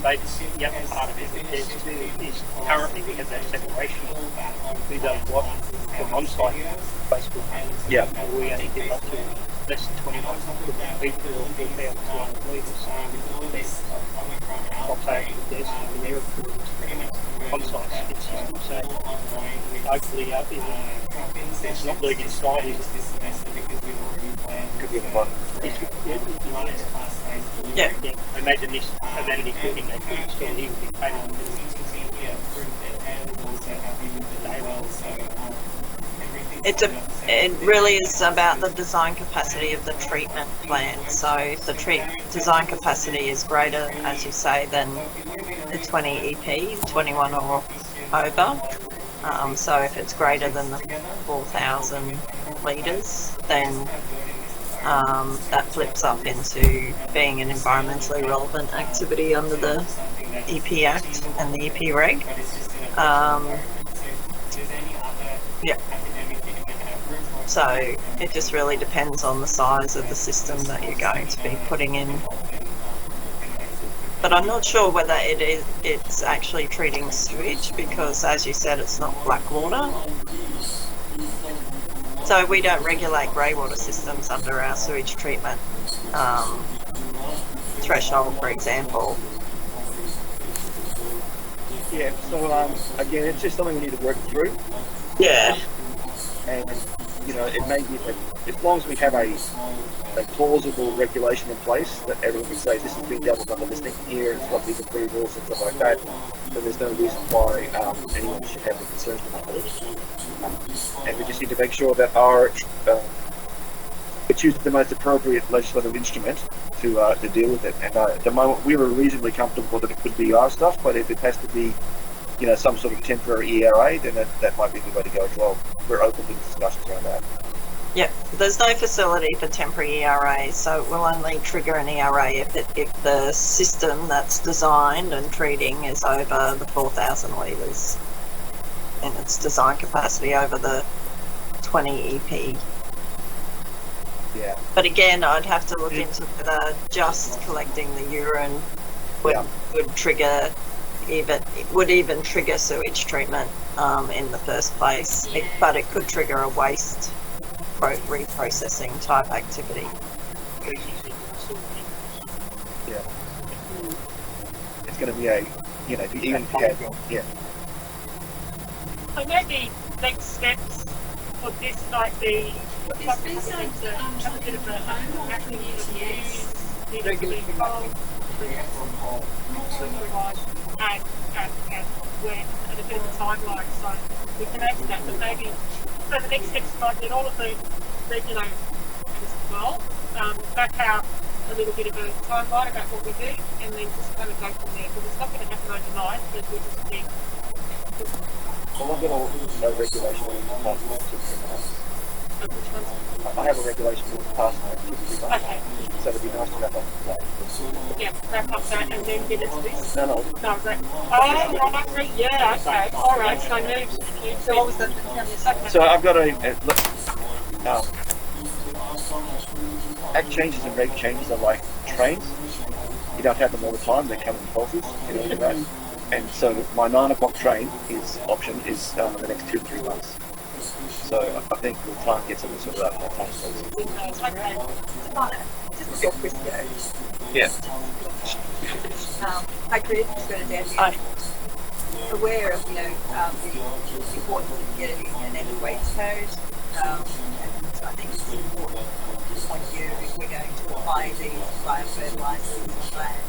The other part of it is currently we have that separation. We don't what from on-site Facebook. Yeah. We only get up to less than 21 people or 4,200 leaders. I'll say there's on-site system. So hopefully it's not losing style, is it? Could be a fun. Yeah. Imagine this amenity cooking they could install here would be paid on It really is about the design capacity of the treatment plant. So if the design capacity is greater, as you say, than the 20 EP, 21 or over, so if it's greater than the 4,000 litres, then that flips up into being an environmentally relevant activity under the EP Act and the EP Reg. Yeah. So it just really depends on the size of the system that you're going to be putting in. But I'm not sure whether it's actually treating sewage because, as you said, it's not black water. So we don't regulate grey water systems under our sewage treatment threshold, for example. Yeah, so again, it's just something we need to work through. Yeah. And, it may be that as long as we have a plausible regulation in place that everyone can say this has been dealt with under this thing here, it's got these approvals and stuff like that, then there's no reason why anyone should have any concerns about it. And we just need to make sure that we choose the most appropriate legislative instrument to deal with it. And at the moment, we were reasonably comfortable that it could be our stuff, but if it has to be, some sort of temporary ERA, then that might be the way to go as well. We're open to discussions around that. Yep, there's no facility for temporary ERA, so it will only trigger an ERA if the system that's designed and treating is over the 4,000 litres in its design capacity over the 20 EP. Yeah. But again, I'd have to look into whether just collecting the urine would trigger even trigger sewage treatment in the first place. But it could trigger a waste reprocessing type activity. Yeah. It's going to be if you even had, So maybe next steps for this might be have a bit of a mapping of views, and when and a bit of a timeline, so we can add to that. But maybe so the next steps might get all of the regulators as well, back out a little bit of a timeline about what we do, and then just kind of go from there. Because it's not going to happen overnight, but we just need. Well, I've got a regulation I have a regulation passed in 2 months. Okay. So it'd be nice to wrap up that. Yeah, wrap up that and then get it to this. No, great. Oh, right, yeah, okay. All right, so move. So what was the? Okay. So I've got act changes and reg changes are like trains. You don't have them all the time. They come in pulses. Right? And so my 9 o'clock train option is in the next 2 to 3 months. So I think we'll try and get something sorted out in that time. Just your question. Yeah. Hi Chris, I'm aware of the importance of getting an end-of-waste code. And I think it's important point of view if we're going to apply these biofertilizers on land.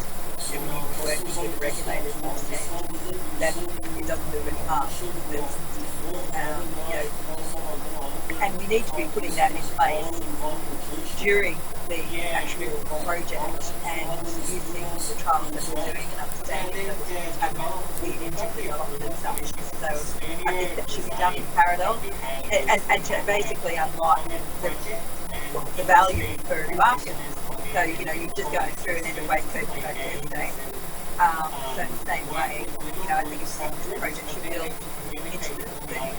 And we need to work with the regulators to understand that it doesn't move any harm. And we need to be putting that in place during the actual project and using the trials that we're doing and understanding that it's happening into the development and such. So I think the should be done in parallel, and to basically unlock the value for markets. So, you know, you're just going through an end of waste code process today. So in the same way, you know, I think it's the project should build into the end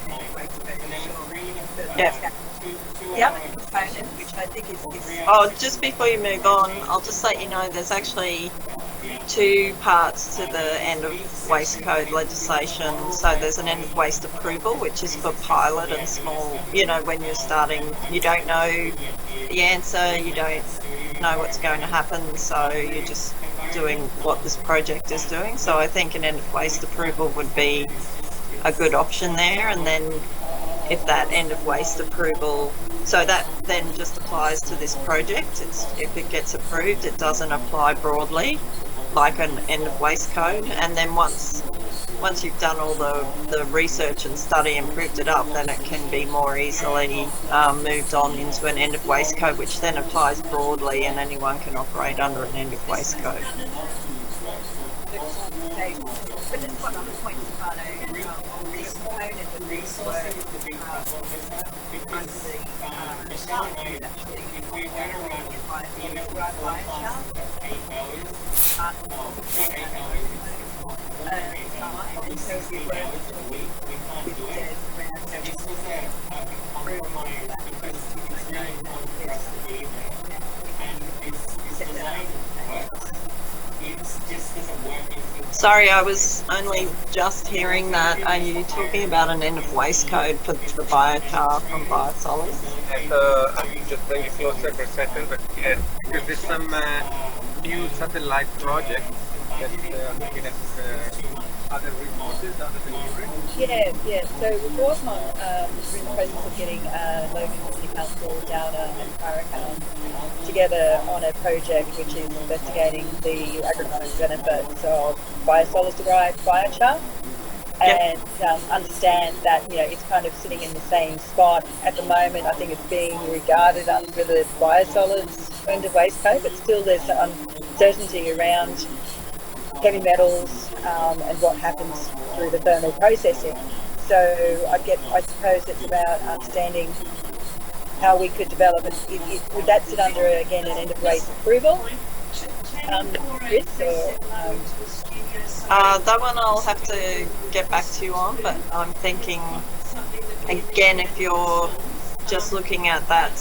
of waste code. Yeah. The other component, which I think is Oh, just before you move on, I'll just let you know there's actually two parts to the end of waste code legislation. So there's an end of waste approval, which is for pilot and small, you know, when you're starting, you don't know the answer, you don't know what's going to happen, so you're just doing what this project is doing. So I think an end of waste approval would be a good option there, and then if that end of waste approval, so that then just applies to this project. If it gets approved, it doesn't apply broadly like an end of waste code. And then once you've done all the research and study and proved it up, then it can be more easily moved on into an end of waste code, which then applies broadly and anyone can operate under an end of waste code. But just one other point, Stefano, the component of these work under the challenge is actually by the fire challenge. And so we work with Des Sorry, I was only just hearing that. Are you talking about an end of waste code for the biochar from biosolids? I'm just bring it closer for a second, but yeah, because there's some new satellite projects that are looking at other resources, other delivery. Yeah. So we're working on, we're in the process of getting Logan City Council, Downer and Paracan together on a project which is investigating the agronomic benefits of biosolids derived biochar. And understand that, you know, it's kind of sitting in the same spot at the moment. I think it's being regarded under the biosolids end of waste code, but still there's uncertainty around heavy metals and what happens through the thermal processing. So I suppose it's about understanding how we could develop it. Would that sit under, again, an end of waste approval? Chris, or that one I'll have to get back to you on, but I'm thinking, again, if you're just looking at that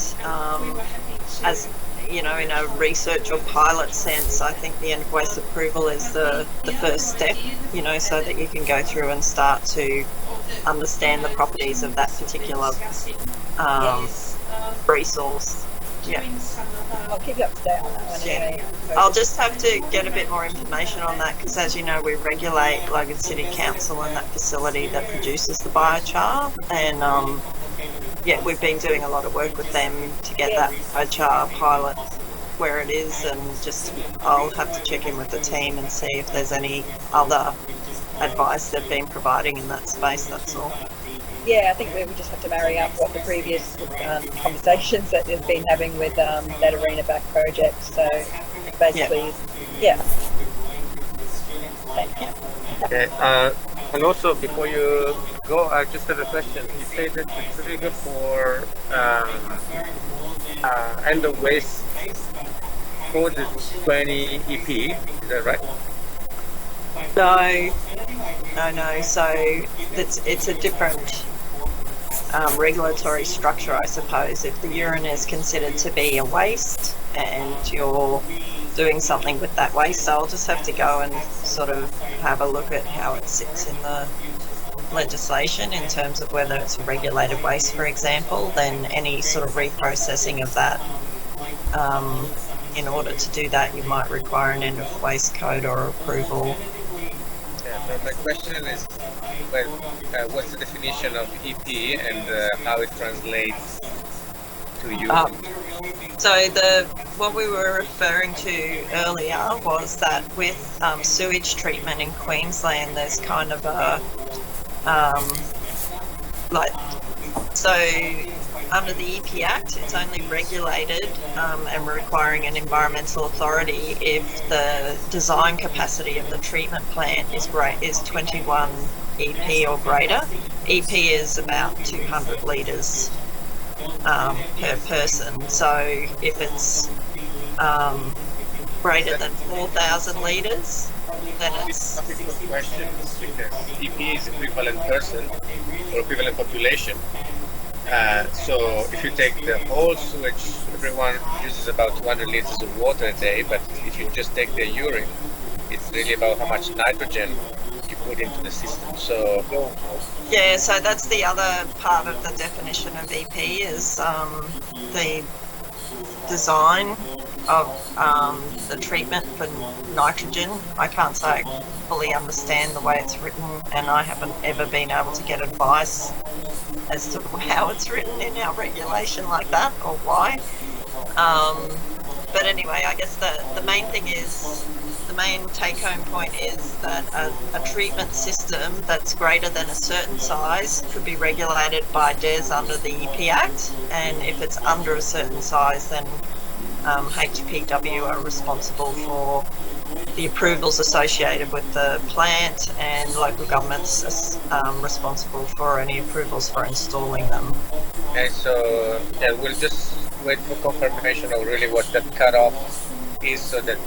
as, you know, in a research or pilot sense, I think the end of waste approval is the first step, you know, so that you can go through and start to understand the properties of that particular resource. Yeah. I'll keep you up to date on that one anyway. I'll just have to get a bit more information on that, because as you know, we regulate Logan City Council and that facility that produces the biochar, and we've been doing a lot of work with them to get that biochar pilot where it is, and just I'll have to check in with the team and see if there's any other advice they've been providing in that space, that's all. Yeah, I think we just have to marry up what the previous conversations that they've been having with that arena back project. So basically, yeah. Okay. And also, before you go, I just have a question. You say that it's really good for end of waste for the 20 EP. Is that right? No. So it's a different regulatory structure, I suppose. If the urine is considered to be a waste and you're doing something with that waste, so I'll just have to go and sort of have a look at how it sits in the legislation in terms of whether it's a regulated waste, for example, then any sort of reprocessing of that. In order to do that, you might require an end of waste code or approval. Yeah, my question is, well, what's the definition of EP and how it translates to you? So what we were referring to earlier was that with sewage treatment in Queensland, there's kind of a so under the EP Act, it's only regulated and requiring an environmental authority if the design capacity of the treatment plant is 21 EP or greater. EP is about 200 litres per person. So if it's greater than 4,000 litres, then it's... a difficult question because EP is equivalent person or equivalent population. So if you take the whole sewage, everyone uses about 200 liters of water a day, but if you just take their urine, it's really about how much nitrogen you put into the system. So yeah, so that's the other part of the definition of EP is the design of the treatment for nitrogen. I can't say I fully understand the way it's written, and I haven't ever been able to get advice as to how it's written in our regulation like that or why. But anyway, I guess the main thing is, the main take-home point is that a treatment system that's greater than a certain size could be regulated by DES under the EP Act, and if it's under a certain size, then HPW are responsible for the approvals associated with the plant, and local governments are responsible for any approvals for installing them. Okay, so yeah, we'll just wait for confirmation of really what that cutoff is so that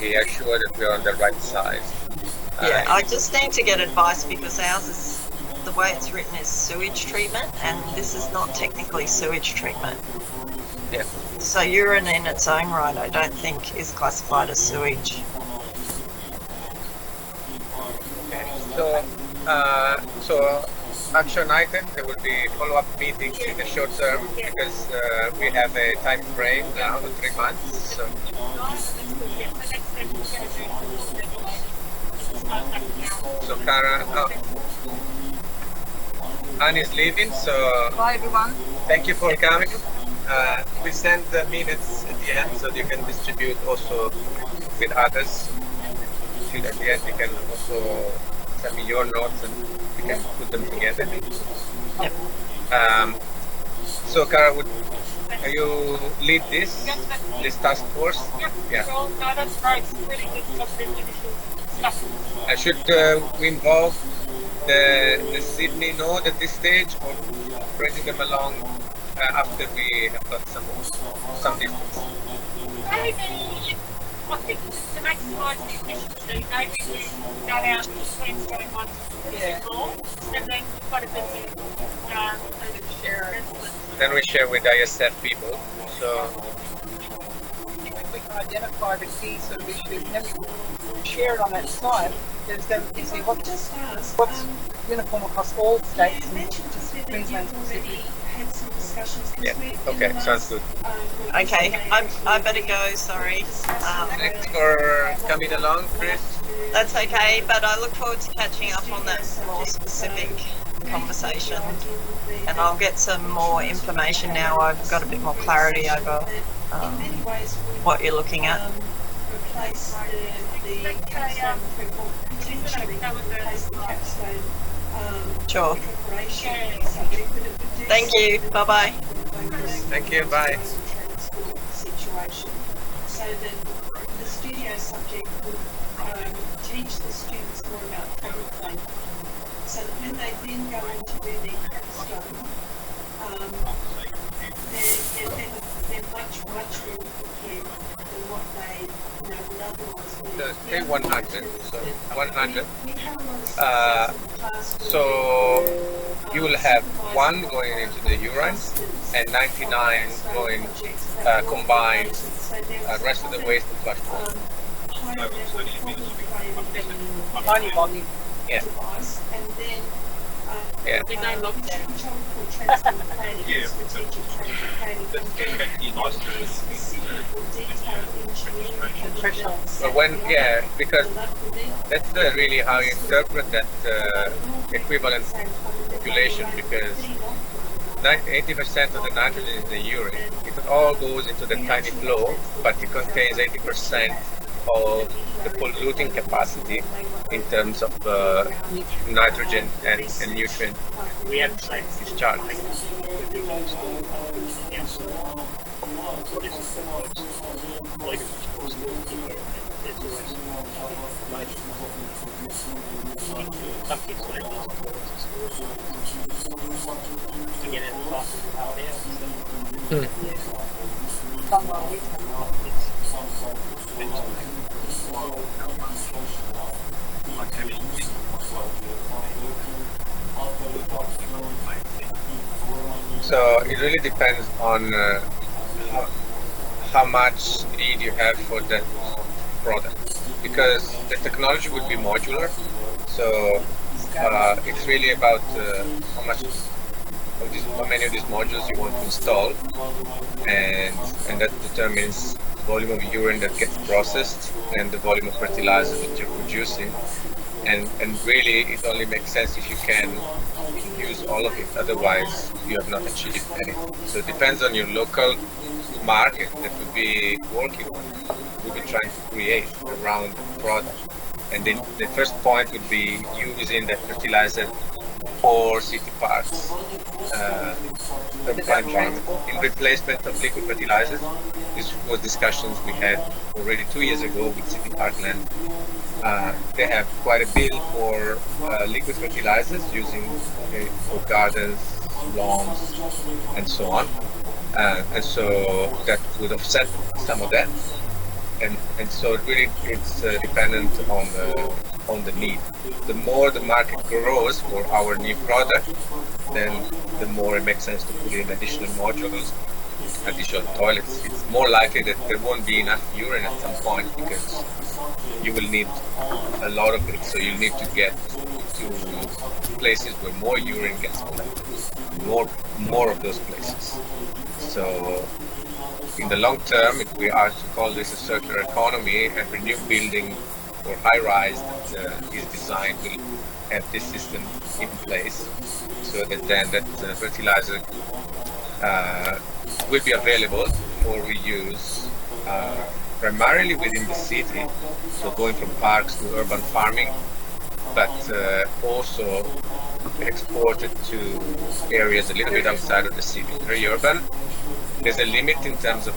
we are sure that we're on the right size. Yeah, I just need to get advice because ours is, the way it's written is sewage treatment, and this is not technically sewage treatment. Yeah. So urine in its own right, I don't think is classified as sewage. Okay, so action item, there will be follow-up meetings in the short term because we have a time frame now of 3 months. So. So Kara, Anne is leaving, so Bye everyone. Thank you for coming. We send the minutes at the end so you can distribute also with others. At the end you can also send me your notes and we can put them together. So Kara, you lead this task force? Yeah. No, that's right. It's really good stuff, really stuff. Should we involve the Sydney node at this stage, or bringing them along after we have got some distance? Maybe, I think to maximise the efficiency, maybe we go out to Queensland one more, and then we've got a bit of share. Then we share with ISF people. So we can identify the key sort of issues and then we share it on that slide. Because then you see what's uniform across all states and just Queensland specific. yeah, okay, sounds good. Okay, I better go, sorry. Thanks for coming along, Chris. That's okay, but I look forward to catching up on that more specific conversation, and I'll get some more information now. I've got a bit more clarity over what you're looking at. Sure. Thank you. Bye-bye. Thank you. Bye. Situation. So that the studio subject would teach the students more about public planning. So that when they then go on to do their capstone, they're much more prepared than what they would otherwise be. So say 100. So 100. So you will have 1 going into the urine and 99 going combined. Rest of the waste in flush bowl. Tiny volume. Yeah. And then yeah. But when, yeah, because that's really how you interpret that equivalent population, because 80% of the nitrogen is the urine. It all goes into the tiny flow, but it contains 80% of the polluting capacity in terms of nitrogen and nutrient discharge. it's always later. Some kids don't use it towards the school to get out of class and out there. So, So it really depends on how much need you have for that product, because the technology would be modular. So it's really about how many of these modules you want to install, and that determines the volume of urine that gets processed and the volume of fertilizer that you're producing. And really, it only makes sense if you can use all of it. Otherwise, you have not achieved anything. So it depends on your local market that would be working on. We'll be trying to create around the product. And then the first point would be using that fertilizer for city parks, in replacement of liquid fertilizers. This was discussions we had already 2 years ago with City Parkland. They have quite a bill for liquid fertilizers using for gardens, lawns, and so on. And so that would offset some of that. And so really it's dependent on the need. The more the market grows for our new product, then the more it makes sense to put in additional modules, additional toilets. It's more likely that there won't be enough urine at some point because you will need a lot of it. So you need to get to places where more urine gets collected, more of those places. So in the long term, if we are to call this a circular economy, every new building or high-rise that is designed will have this system in place, so that then that fertilizer will be available for reuse primarily within the city, so going from parks to urban farming, but also exported to areas a little bit outside of the city, very urban. There's a limit in terms of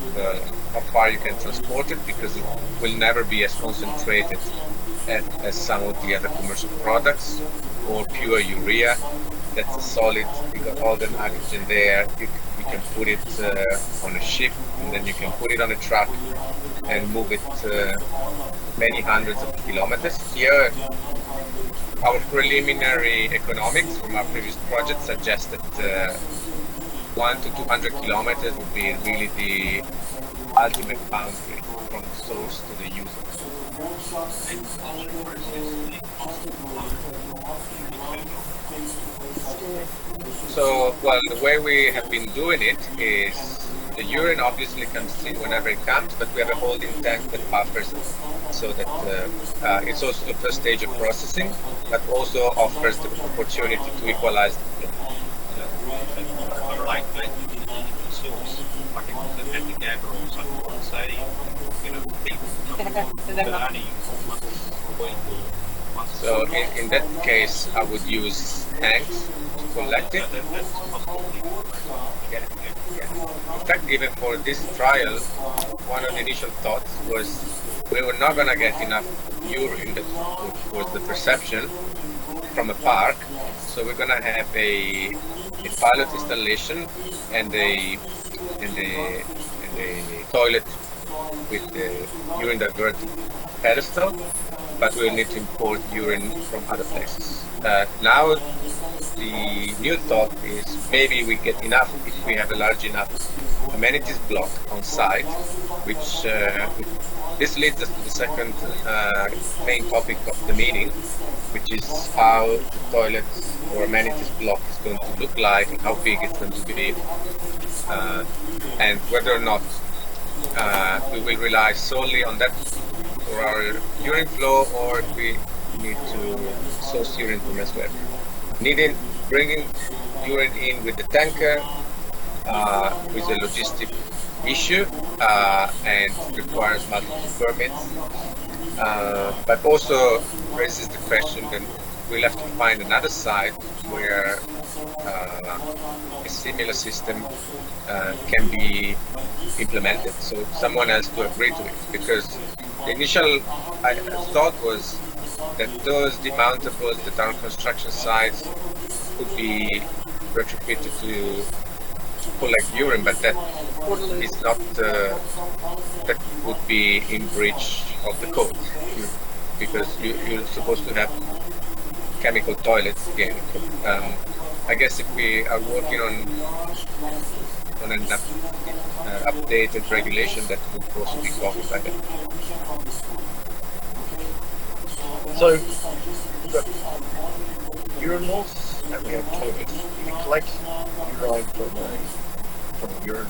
how far you can transport it, because it will never be as concentrated as some of the other commercial products, or pure urea. That's a solid, you got all the nitrogen there. You can put it on a ship, and then you can put it on a truck and move it many hundreds of kilometers. Here, our preliminary economics from our previous project suggest that 1 to 200 kilometers would be really the ultimate boundary from the source to the user. So, well, the way we have been doing it is the urine obviously comes in whenever it comes, but we have a holding tank that buffers it, so that it's also the first stage of processing, but also offers the opportunity to equalize the flow. So in that case, I would use tanks to collect it. In fact, even for this trial, one of the initial thoughts was we were not going to get enough urine, which was the perception, from a park. So we're going to have a pilot installation and a toilet with the urine divert pedestal, but we'll need to import urine from other places. Now the new thought is maybe we get enough if we have a large enough amenities block on site, which this leads us to the second main topic of the meeting, which is how the toilet or amenities block is going to look like and how big it's going to be, and whether or not we will rely solely on that for our urine flow, or if we need to source urine from elsewhere. Bringing urine in with the tanker is a logistic issue and requires multiple permits, but also raises the question that we'll have to find another site where a similar system can be implemented. So someone has to agree to it, because The initial thought was that those demountables that are on construction sites could be retrofitted to collect urine, but that is not, that would be in breach of the code, because you're supposed to have chemical toilets again. I guess if we are working on an updated regulation, that would also be covered by that. So we've got urinals and we have toilets. You can collect urine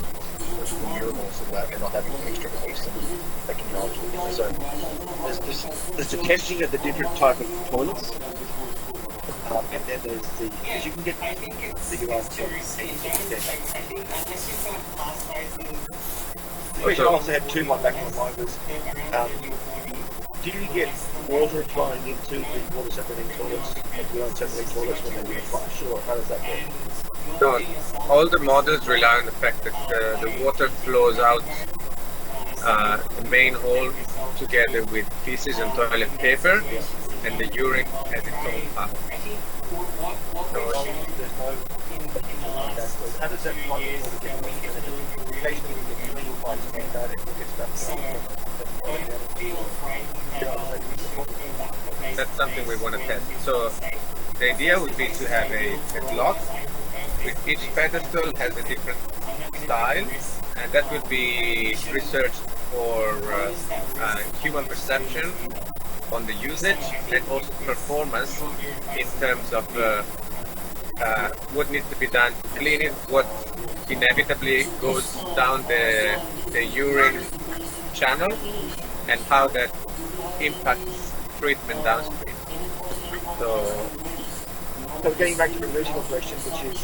from urinals and not having extra waste that can go into it. So there's the testing of the different type of toilets. And then there's the, because you can get the urine from we should also have two. One back on my mind was, do you get water flowing into the water separating toilets, urine separating toilets when they do a flush, or how does that work? So all the models rely on the fact that the water flows out the main hole together with feces and toilet paper, and the urine has its own path. So there's no how does that flow get occasionally we get little bites of that and we get stuff that's something we want to test. So the idea would be to have a block with each pedestal has a different style, and that would be researched for human perception on the usage and also performance in terms of what needs to be done to clean it, what inevitably goes down the urine channel, and how that impacts treatment downstream. So getting back to the original question, which is,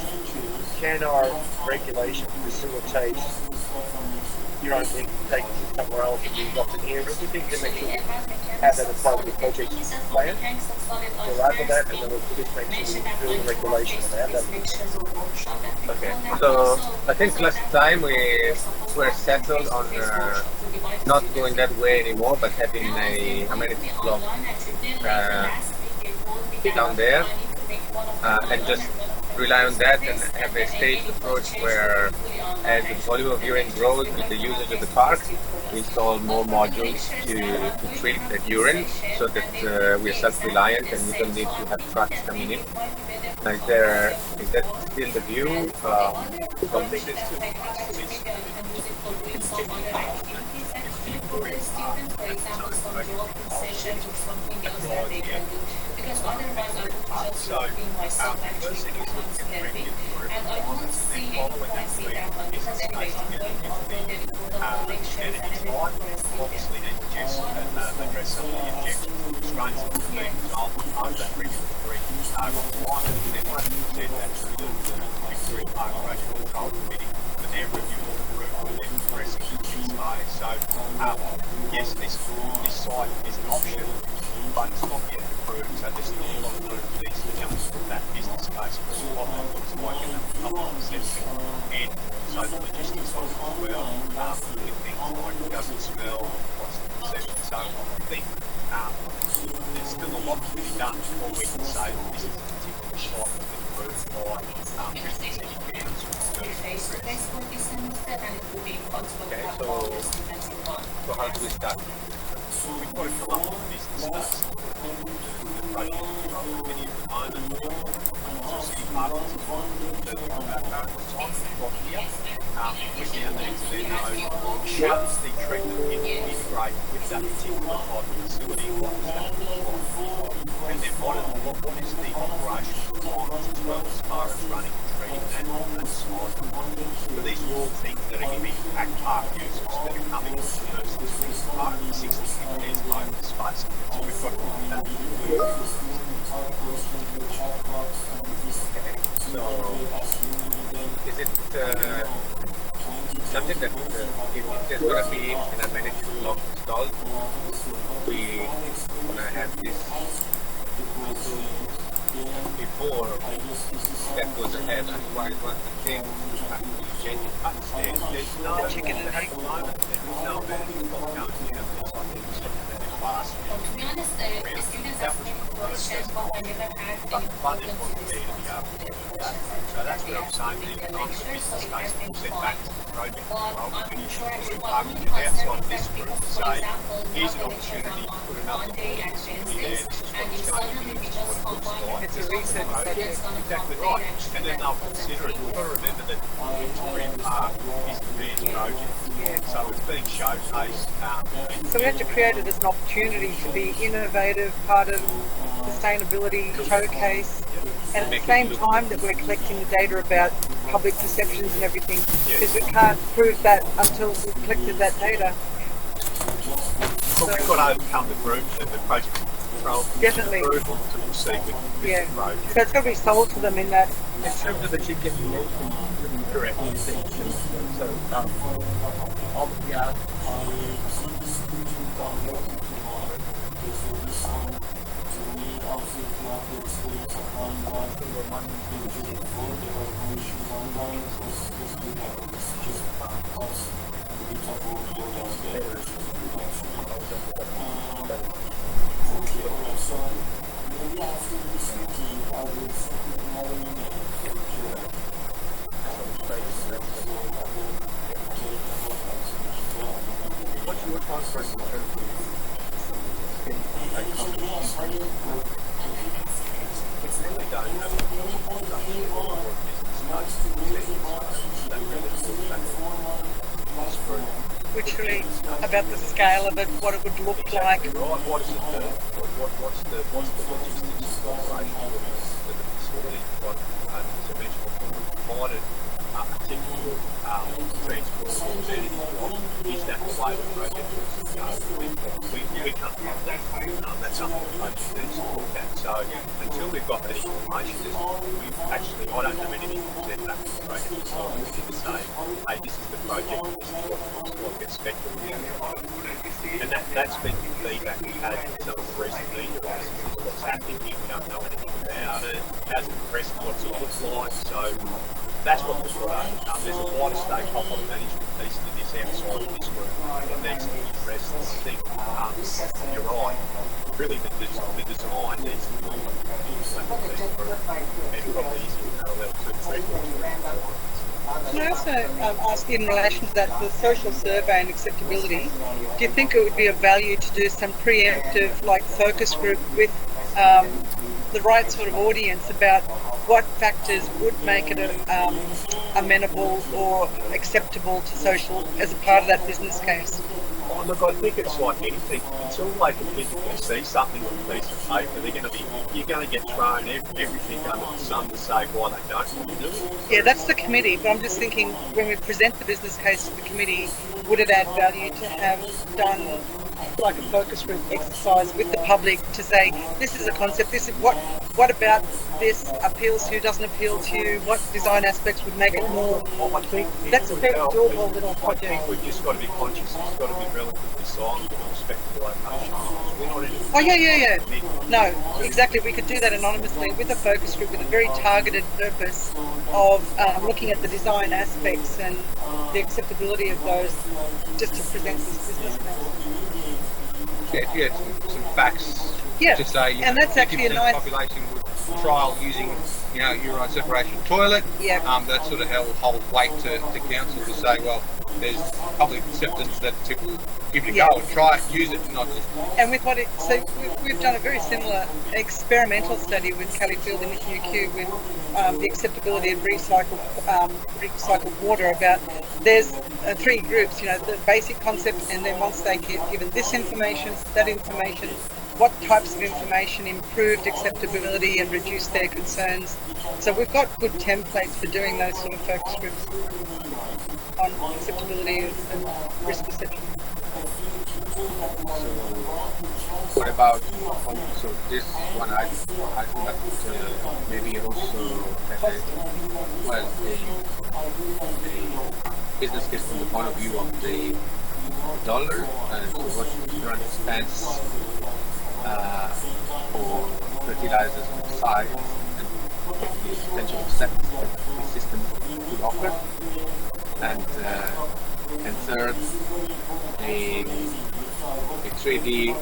can our regulation facilitate urine being taken somewhere else and being adopted here? If we think to make sure we have that as part of the project plan, we'll wrap with that, and then we'll just make sure we build the regulation and have that. Okay, so I think last time we were settled on not going that way anymore, but having a amenity block down there, and just rely on that and have a staged approach where, as the volume of urine grows with the usage of the park, we install more modules to treat that urine so that we are self-reliant and we don't need to have trucks coming in. Is that still the view? From the students, for example, some job concession or something else that they can do. Because otherwise I would just clean myself actually 2 times per week. And I don't see any points in that one because anyway, I'm going to upload the report of the lectures and everything for a student. Address some of the objections and constraints that have been resulted under that regulatory requirement. And then once we've said that to the Victoria Park Erosion Control Committee, for their review of the route and then progressing to the space. So yes, this site is an option, but it's not yet approved. So there's still a lot of work that needs to jump from that business case for what that looks like in a couple of section. And so the logistics of it as well, looking at things like does it smell, what's the perception. So I think there's still a lot to be done before we can say that this is a particular site that's been approved by Okay, so how do we start? We've got to come up with a business case. The project control committee at the moment, so city partners as well, the current site we've got here. We now need to then know how does the treatment integrate with that particular type of facility, what does that look like? And then what is the operational requirements as well as far as running and treating that on that site? So these are all things that are going to impact park users that are coming to this park, 60 hectares of open space. So we've got to look at that. So is it something that if there's going to be an amenity block installed, we want to have this before that goes ahead? Otherwise, once the thing genuine. Understand, there's no, chicken and at the moment, there is no advantage of going to have this like in the class. Well, to be honest, the students ask many questions, but I never had any problem to respond to the questions. So that's what I'm saying. The The lecture, so it has been set fun. back to the project. But I'm sure actually what I'm I'm concerned outside is this that group because, to for say, example, now here's the an lectures opportunity are to put on another Monday and Wednesdays, and if going suddenly we just combine it It's a with research some subject. students going to come exactly there right. and And then they'll consider it. You've got to remember that Victoria Park is the best project. So it's being showcased. So we have to create it as an opportunity to be innovative, part of sustainability showcase, and at the same time that we're collecting the data about public perceptions and everything, because we can't prove that until we've collected that data. But we've got to overcome the group and the project control. Definitely. Approval to proceed with Yeah. the project. So it's got to be sold to them in that. In terms of the chicken, correct. So, yeah. What's your transfer in terms of It's really don't have Literally about the scale of it, what it would look like. Right, what's the logistics operation of the facility? What dimensional provided a typical transport amenity block? Is that the way the project is going? We can't have that. That's something the project needs to look at. So until we've got that information, I don't have anything to present back to the project. So we need to say, hey, this is the project, this is what it looks like, expected. And that's been the feedback we've had from some of the recent media releases. What's happening here, we don't know anything about it, hasn't impressed what's it looks like. So that's what we've got. There's a wider stakeholder management piece to this outside of this group that needs to be addressed. And I think you're right. Really, the design needs to be and probably easy to parallel to records. Can I also ask in relation to that, the social survey and acceptability, do you think it would be of value to do some preemptive, like focus group with the right sort of audience about what factors would make it amenable or acceptable to social as a part of that business case? Oh, look, I think it's like anything. Until they can physically see something on a piece of paper, you're going to get thrown everything under the sun to say why they don't want to do it. Yeah, that's the committee, but I'm just thinking when we present the business case to the committee, would it add value to have done like a focus group exercise with the public to say, this is a concept, this is what about this appeals to you, doesn't appeal to you, what design aspects would make it more. Well, I think that's a very doable little project. I think we've just got to be conscious, it's got to be relatively silent with respect to the location. We're not in Oh yeah. No, exactly. We could do that anonymously with a focus group with a very targeted purpose of looking at the design aspects and the acceptability of those, just to present this business case. If you had some facts to say, and that's actually a nice population would trial using, urine separation toilet. Yeah. That sort of hold weight to council to say, well, there's public acceptance that people will give it a go and try it, use it, and not just. And with we've done a very similar experimental study with Kelly Field in UQ with the acceptability of recycled water. About there's three groups, the basic concept, and then once they get given this information, that information, what types of information improved acceptability and reduced their concerns. So we've got good templates for doing those sort of focus groups on acceptability and risk perception. What about this one? I think that maybe also a business case from the point of view of the dollar and what current expense for fertilizers on the side and the potential acceptance that the system could offer. and third, a 3D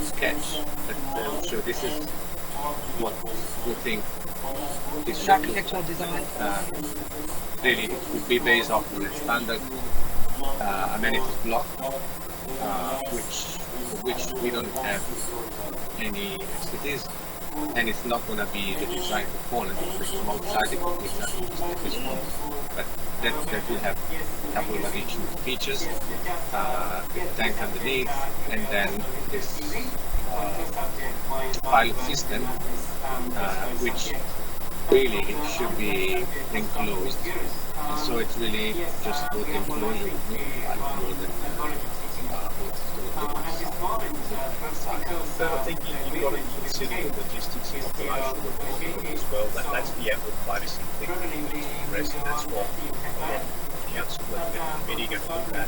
sketch. So this is what we think this should be. Architectural design. Really, it would be based off the standard amenities block, which we don't have any expertise, and it's not going to be the design component. From outside, it will be exactly just like this one, but that will have a couple of additional features, with the tank underneath, and then this pilot system, which really should be enclosed. And so it's really just what the enclosure would look like more than So I think you've got to consider the logistics and operational reporting as well. That's the outward facing thing that we need to address, and that's what council and the committee are going to look at.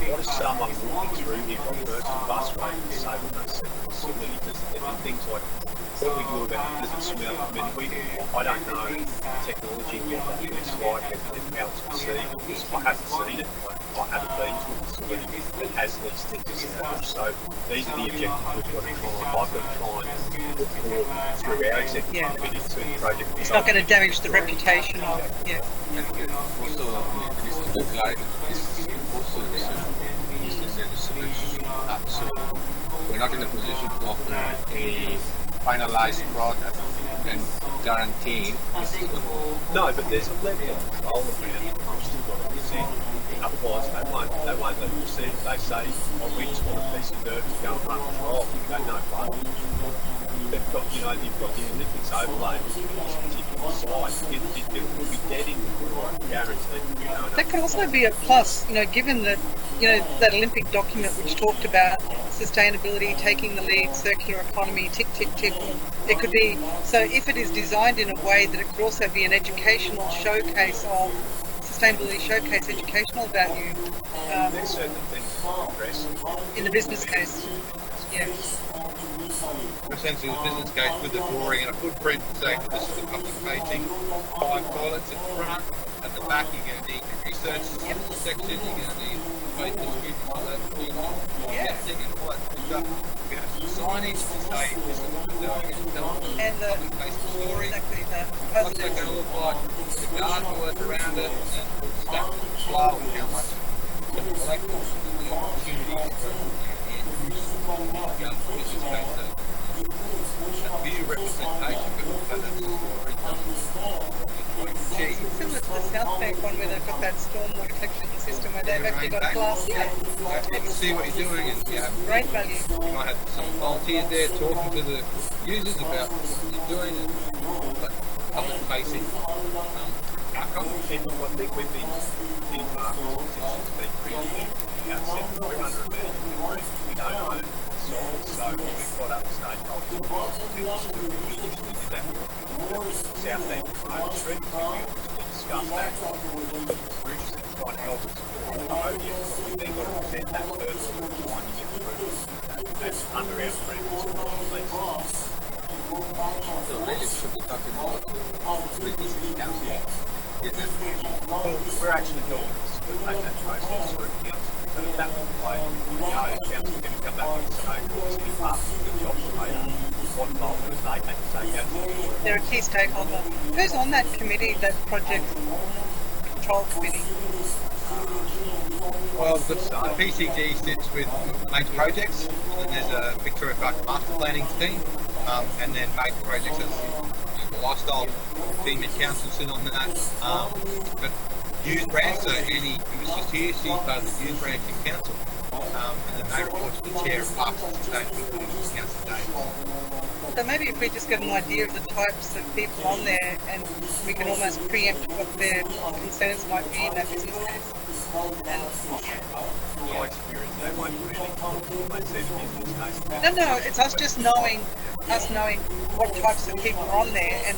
What is someone walking through here on Burton Busway and say when they see the facility? There's things like, what do we do about it? Does it smell? I mean, I don't know technology and what that looks like and how it's perceived, because I haven't seen it. I haven't been to a facility that has these things established. So these are the objectives we've got to try and, I've got to try and look forward through our executive committee to the project. It's not going to damage the reputation of, yeah. Also, this is the slide, this is also the solution. So we're not in a position to offer a finalized product and guarantee this is going to... No, but there's a level of control around it. We've still got to present. Otherwise, they won't let you see it. They say, oh, we just want a piece of dirt to go and run the trial. You go, no, fuck. They've got, you've got the Olympics overlay with this particular site. It will be dead in the guaranteed. That could also be a plus, given that, that Olympic document which talked about sustainability, taking the lead, circular economy, tick, tick, tick. It could be, so if it is designed in a way that it could also be an educational showcase of sustainability, showcase educational value. There's certain things to address. In the business case, yeah. Essentially, the business case with the drawing and a footprint saying this is the public facing 5 toilets at the front, at the back you're going to need your research section, you're going to need both the students and testing and all that stuff. You're going to have some signage to say this is what we're doing and the public facing story. Exactly that. What's that going to look like? The garden work around it, and stuff flow and how much the collectors, the opportunities for young business case. View representation, but that's the story. Similar to the South Bank one where they've got that stormwater collection system where they've actually got a class there. You can see what you're doing, and great value. You might have some volunteers there talking to the users about what you're doing and public facing outcome. I think with the market positions being pretty outset, we're under a bit of we don't own it. So we've got other stakeholders we usually did that South Bank Road Street, we discussed that. We're interested in trying to help us support the road, we've then got to present that further and trying to get through that's under our premise. So really should be talking about the council. Well, we're actually doing this. We've made that process through council. But at that point, council can come back and say, what's the department, the job later, what involvement they take to say council. They're a key stakeholder. Who's on that committee, that project control committee? Well, the PCG sits with major projects, and there's a Victoria Park master planning team, and then major projects as the lifestyle team and council sit on that. But youth branch, so Annie, who was just here, she's part of the youth branch in council, and then they report to the chair of Parks and Sustainability in council day. So maybe if we just get an idea of the types of people on there, and we can almost preempt what their concerns might be in that business case. My experience, they won't really they see the business case. No, it's us just knowing what types of people are on there and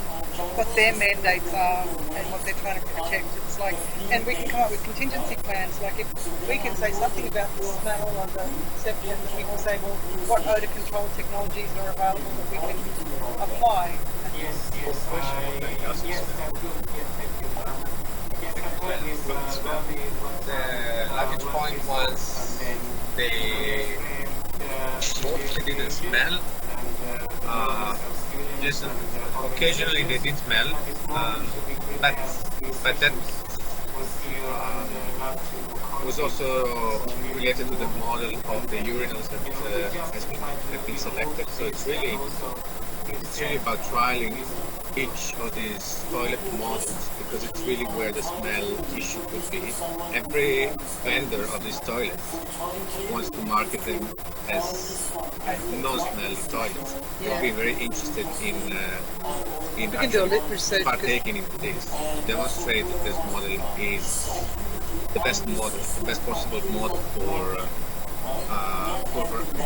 what their mandates are and what they're trying to protect. It's like, and we can come up with contingency plans. Like if we can say something about the smell or the septic, we can say, well, what odour control technologies are available that we can apply. Yes. from the smell. The luggage point was they mostly didn't smell. Just occasionally they did smell, but that was also related to the model of the urinals that have been selected. So it's really about trialing each of these toilet models, because it's really where the smell issue could be. Every vendor of these toilets wants to market them as non-smelly toilets. They'll be very interested in actually partaking into this, to demonstrate that this model is the best model, the best possible model for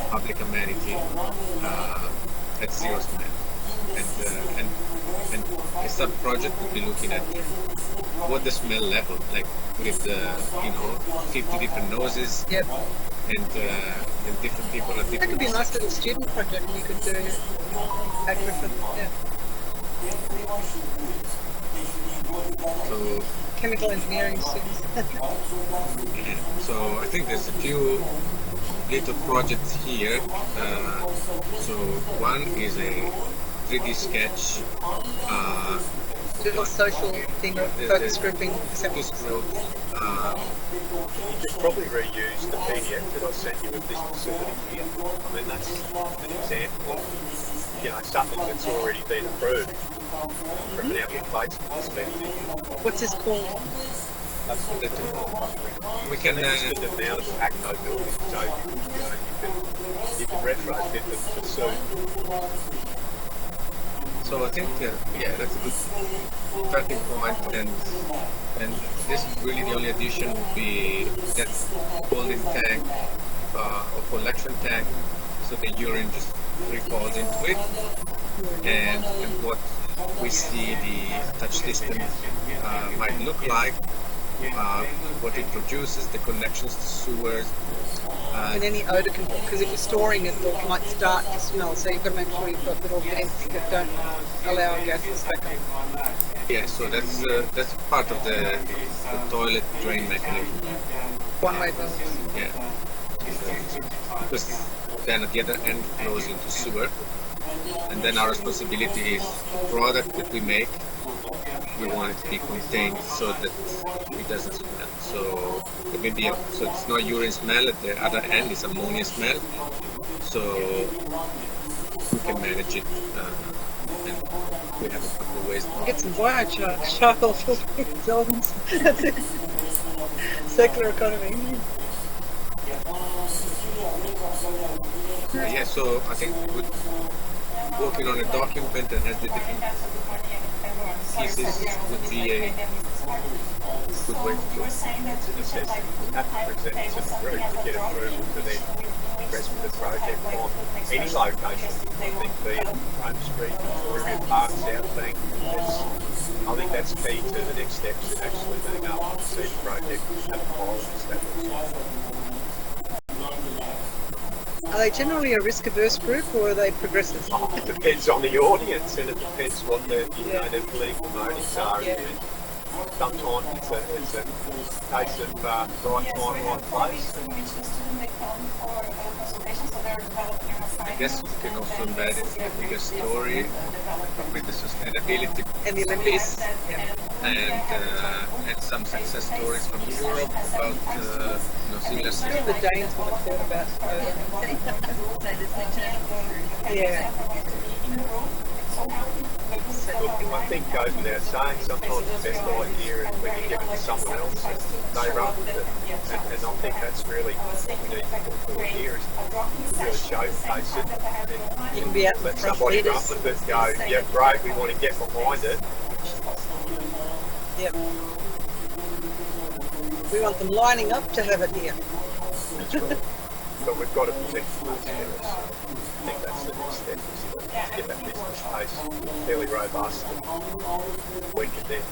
public amenity at zero smell. And a sub-project would be looking at what the smell level, like with 50 different noses, and different people at different. That could be a nice little student project you could do at Griffin. Yeah. So chemical engineering students. So I think there's a few little projects here. So one is a 3D sketch. Little social thing of focus grouping. Focus group. You could probably reuse the PDF that I sent you with this facility here. I mean, that's an example of something that's already been approved from an output-based perspective. What's this called? We can the amount of ACNO buildings, so you can retrofit them for soon. So I think that's a good starting point, and this really the only addition would be that holding tank or collection tank, so the urine just falls into it, and what we see the touch system might look like, what it produces, the connections to sewers. And any odour control, because if you're storing it, it might start to smell, so you've got to make sure you've got little vents that don't allow gases back on. Yeah, so that's part of the toilet drain mechanism. One-way valves. Yeah. Because then at the other end it flows into sewer, and then our responsibility is the product that we make, we want it to be contained so that it doesn't smell. So it's not urine smell, at the other end it's ammonia smell, so we can manage it, and we have a couple of ways. Get some biochar, charcoal filtering solvents. That's it. Circular economy. Yeah, so I think working on a document that has the different pieces would be a good way to do it. Have to present to the group to get approval to then progress with the project on any location. I think be it Rome Street, Victoria Park, South Bank. I think that's key to the next steps in actually being able to see the project have a policy established. Are they generally a risk-averse group, or are they progressive? It depends on the audience, and it depends what their political motives are. Yeah. Sometimes it's a case of right time, right place. I guess we can also embed it in a bigger story with the sustainability and the Olympics, and some success stories from Europe about similar stuff. The Danes would have thought about. Yeah. I think goes without saying, sometimes the best idea is when you give it to someone else and they run with it. And I think that's really what we need to put here is really showcase it and let somebody run with it, go, yeah, great, we want to get behind it. Yep. We want them lining up to have it here. That's right. But we've got to protect the market. I think that's the next step, is to get that business case fairly robust, and we can then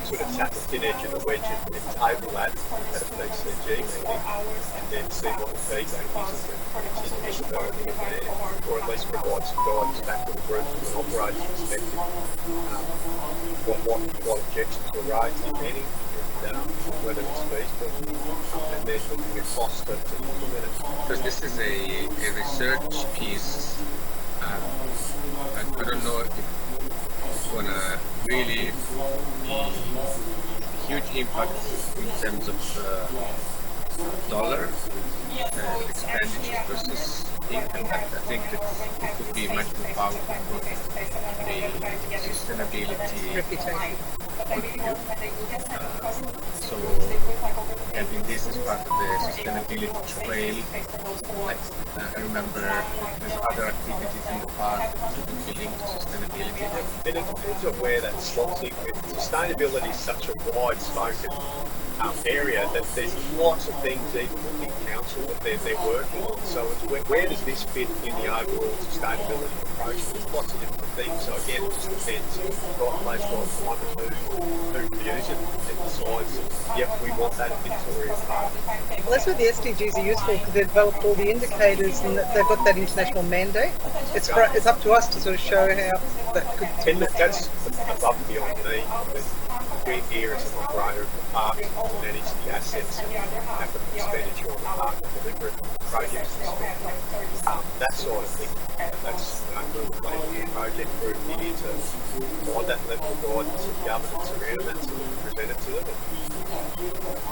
sort of tap the thin edge of the wedge and table that at a PCG meeting, and then see what the feedback is and continue developing it there, or at least provide some guidance back to the group from an operating perspective. What objections were raised, if any, whether it's feasible, and then looking at costs to implement it. Because this is a research piece. I don't know if it's going to really be a huge impact in terms of dollar expenditures versus income. I think that it could be much more powerful from a sustainability point of view. So having this as part of the sustainability trail, like I remember there's other activities in the park that would be linked to sustainability. And it depends on where that slots in. Sustainability is such a wide spoken area that there's lots of things even within council that they're working on. So it's where does this fit in the overall sustainability approach? There's lots of different things. So again, it just depends. Got a place got one or two who views it and decides, yep, we want that Victoria Park. Well, that's where the SDGs are useful, because they've developed all the indicators and they've got that international mandate. It's up to us to sort of show how that could. And that's above and beyond me. We're here as an operator of the park to manage the assets and have the expenditure on the park and deliver projects and stuff. That sort of thing. That's we'll play with the project group here to provide that level of guidance and governance around that, so we present it to them.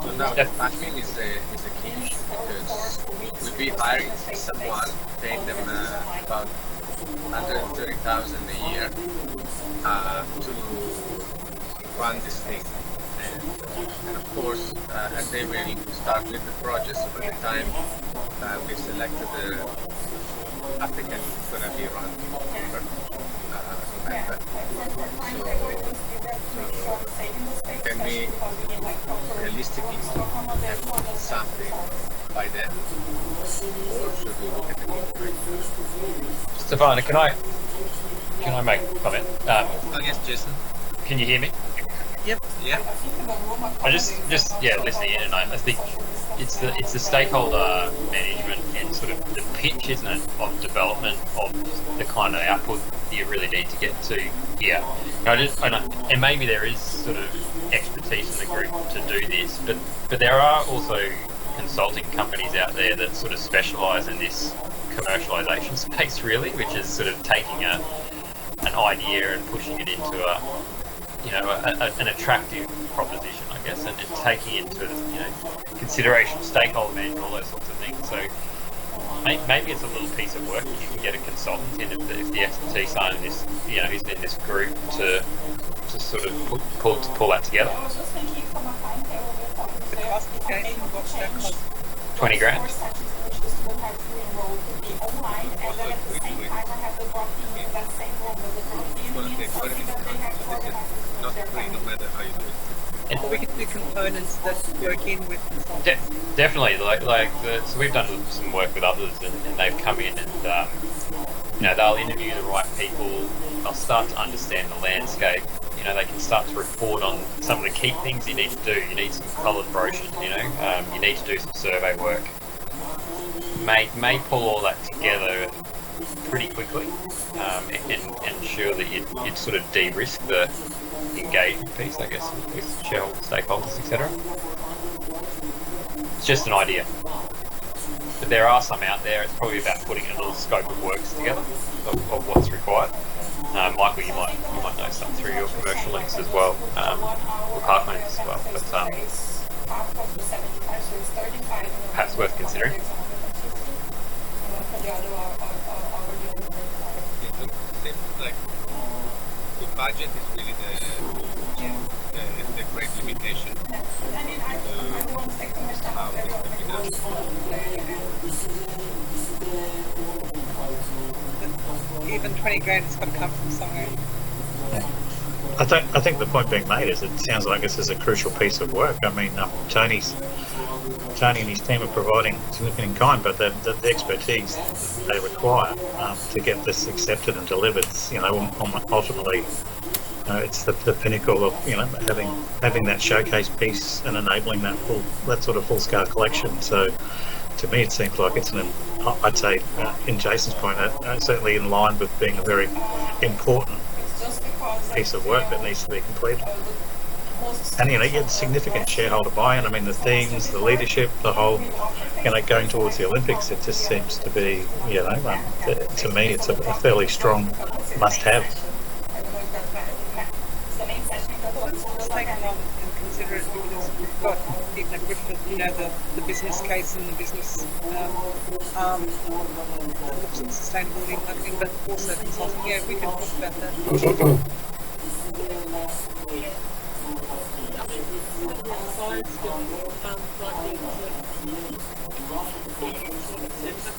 So now funding is a key issue, because we'll be hiring someone, paying them about 130,000 a year to run this thing. And of course, and they will start with the project, so by the time we've selected the applicant, it's going to be around November. So can we realistically have something by then, or should we look at the new project? Stefano, can I make a comment? Yes, Jason. Can you hear me? Yep. Yeah. I just listening in, and I think it's the stakeholder management and sort of the pitch, isn't it, of development of the kind of output that you really need to get to here. And maybe there is sort of expertise in the group to do this, but there are also consulting companies out there that sort of specialise in this commercialisation space, really, which is sort of taking an idea and pushing it into an attractive proposition, I guess, and taking into consideration stakeholder management, all those sorts of things. So maybe it's a little piece of work you can get a consultant in if the expertise are in this, who's in this group to sort of pull that together. The cost again, what's that cost? 20 grand. And we can do components that work in with. Definitely, so we've done some work with others, and they've come in and they'll interview the right people. They'll start to understand the landscape. They can start to report on some of the key things you need to do. You need some coloured brochures. You need to do some survey work. May pull all that together pretty quickly, and ensure that you'd sort of de-risk the engagement piece, I guess, with shareholders, stakeholders, etc. It's just an idea, but there are some out there. It's probably about putting a little scope of works together of what's required. Michael, you might know some through your commercial links as well, or parklands as well. But perhaps worth considering. The budget is really the great limitation. Even 20 grand has got to come from somewhere. I think the point being made is it sounds like this is a crucial piece of work. I mean, Tony and his team are providing significant in kind, but the expertise they require to get this accepted and delivered, ultimately, it's the pinnacle of having that showcase piece and enabling that sort of full scale collection. So, to me, it seems like it's I'd say, in Jason's point, certainly in line with being a very important piece of work that needs to be completed. And you get significant shareholder buy-in. I mean, the themes, the leadership, the whole, going towards the Olympics, it just seems to be, to me, it's a fairly strong must-have. Well, let's take it on and consider it, because we've got, even at Griffith, the business case and the business arm that looks at sustainability and marketing, but also consulting. Yeah, we can talk about that.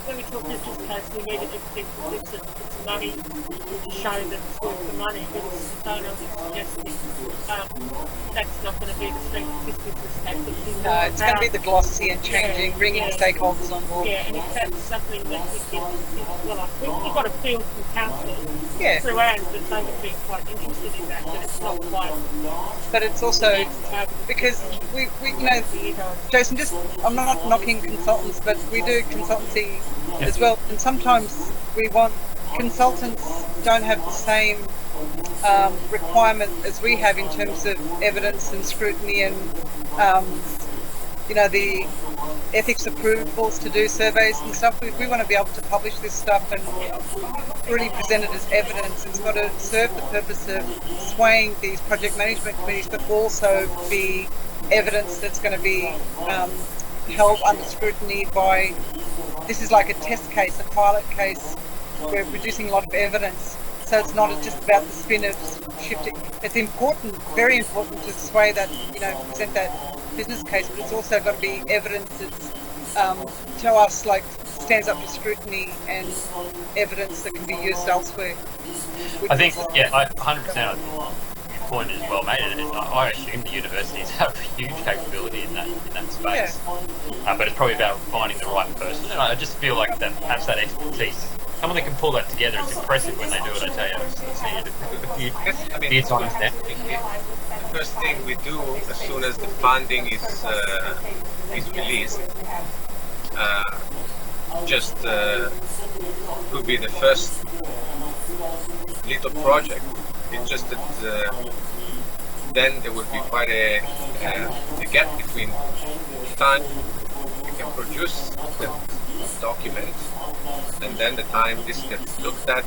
When we talk business case, we need to just think that it's money to show that it's worth the money. But as Fiona was suggesting, that's not going to be the strength of this business case. No, it's going to be the glossy and changing, bringing stakeholders on board. Yeah, and if that's something that we can, we've got a feel from council through Anne that they would be quite interested in that, but it's not quite. But it's also because we Jason, I'm not knocking consultants, but we do consultancy as well, and sometimes we want consultants don't have the same requirement as we have in terms of evidence and scrutiny and the ethics approvals to do surveys and stuff. We want to be able to publish this stuff and really present it as evidence. It's got to serve the purpose of swaying these project management committees, but also be evidence that's going to be held under scrutiny by, this is like a test case, a pilot case. We're producing a lot of evidence. So it's not just about the spin of shifting. It's important, very important to sway that, present that business case, but it's also got to be evidence that's, to us, like, stands up to scrutiny and evidence that can be used elsewhere. I think, I 100%. Your point is well made, and I assume the universities have huge capability in that space. But it's probably about finding the right person, and I just feel like that perhaps that expertise. Someone that can pull that together, it's impressive when they do it, I tell you. I've seen it a few times now. The first thing we do as soon as the funding is released, could be the first little project. It's just that then there will be quite a gap between the time we can produce the document and then the time this gets looked at,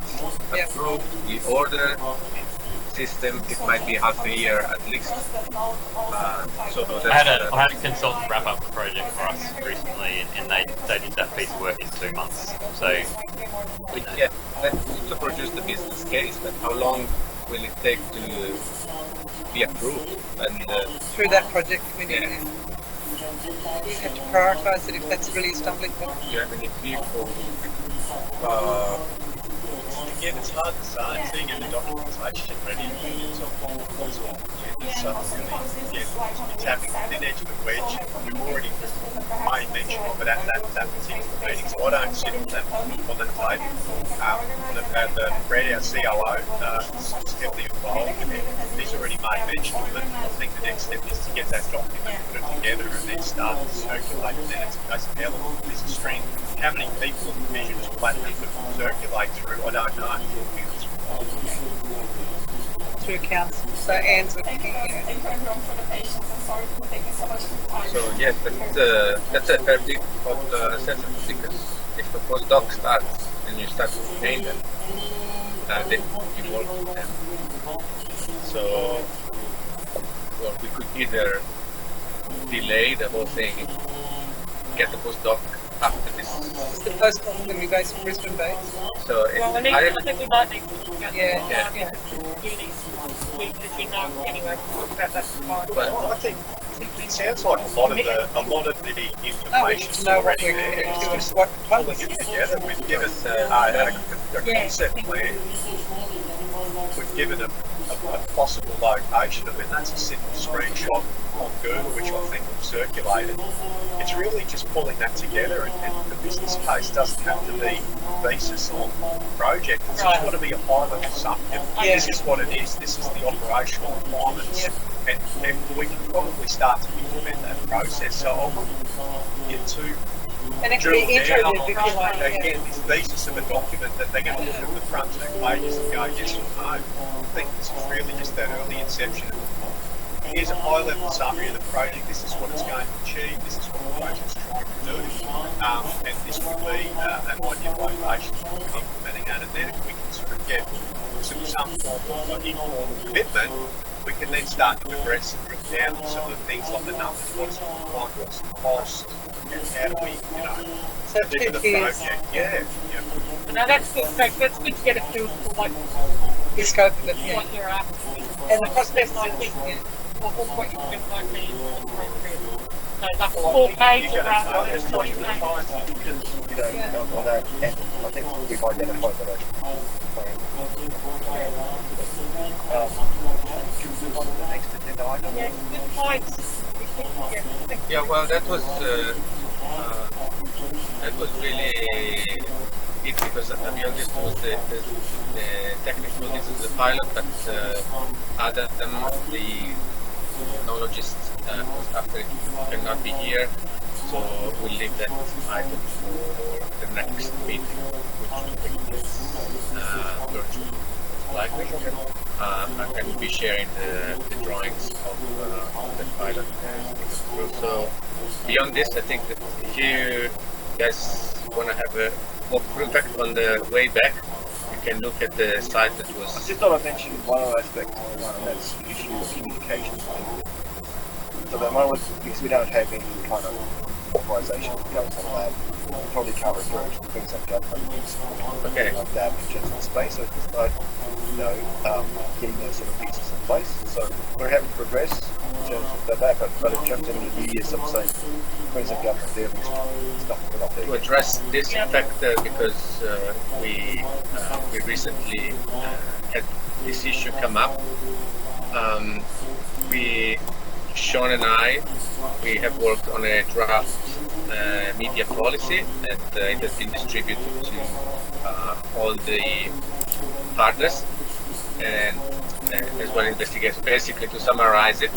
approved, we order system. It might be half a year at least. I had a consultant wrap up the project for us recently, and they did that piece of work in 2 months. So to produce the business case, but how long will it take to be approved? And through that project committee, we have to prioritise it if that's really a stumbling block. Do you have any people? Again, it's hard to say. Seeing the documentation ready is it's happening within edge of the wedge. We've already made mention of it at that particular meeting, so I don't sit on that table. Brad, our COO, is heavily involved, and he's already made mention of it. I think the next step is to get that document, put it together, and then start to circulate. And then it's a case of element of business stream. How many people and divisions will that circulate through? I don't know. Through council. So Anne's looking So yes, that's a very difficult assessment, because if the postdoc starts and you start to train them, then you work with them. So we could either delay the whole thing, get the postdoc after this. Is the postdoc going to be based in Brisbane based? So I think we might need to look at unis. As you know, anyway, we'll talk about that tomorrow. Well, I think it sounds like a lot of the information already there. It's just pulling it together. We've given a concept plan. We've given a possible location of it. That's a simple screenshot on Google, which I think we've circulated. It's really just pulling that together, and the business case doesn't have to be thesis on the project. It's just got to be a high-level summary. This is what it is. This is the operational requirements, and we can probably start to implement that process. So I wouldn't get too and it can be iterative if you like. Again, this thesis of a document that they're going to look at the front 2 pages and go yes or no. I think this is really just that early inception. here's a high-level summary of the project. This is what it's going to achieve. This is what the project's trying to do. And this will be an ideal location for implementing that. And then if we can sort of get some form of informal commitment, we can then start to progress and bring down some of the things like the numbers, what's the time, what's the cost, and how do we, so deliver the 2 years. project. Yeah. Now that's good. That's good to get a feel for what The scope of it, what you're after. And the prospects, I think, is what you think might be appropriate. So like a full page rather than 40 pages. On that, and I think we've identified that plan. On the next agenda item. Yeah, good points. Yeah, well, that was really it because beyond this was the technical. This is the pilot, but other than the technologist after it cannot be here, so we'll leave that item for the next meeting, which will take place virtually, likely. And we'll be sharing the drawings of the pilot. So beyond this, I think that if you guys want to have a walkthrough back on the way back, you can look at the site that was. I just thought I'd mention one other aspect, and that's the issue of communication. So at the moment, because we don't have any kind of authorisation to go to the lab, we probably can't refer to the Queensland government like that in terms of space. So it's just like, getting those sort of pieces in place. So we're having to progress in terms of that, but in terms of the new year, some say Queensland government there stuff we're not there. To address this, in fact, because we recently had this issue come up, Sean and I, we have worked on a draft media policy, and it has been distributed to all the partners and as well investigators. Basically, to summarize it,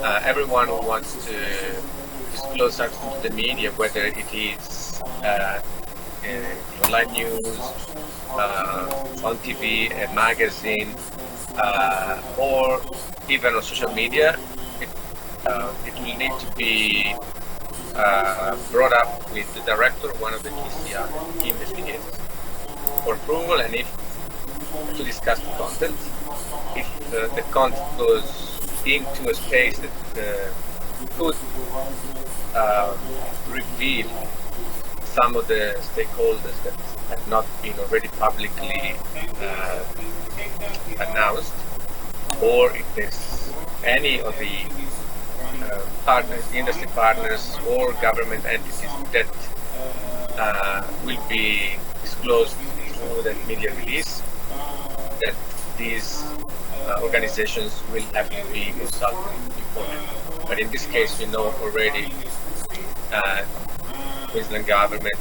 everyone who wants to disclose something to the media, whether it is online news, on TV, a magazine, or even on social media, it will need to be brought up with the director, one of the key investigators, for approval, and if to discuss the content. If the content goes into a space that could reveal some of the stakeholders that have not been already publicly announced, or if there's any of the partners, industry partners or government entities that will be disclosed through that media release, that these organizations will have to be consulted beforehand. But in this case, we know already Queensland government,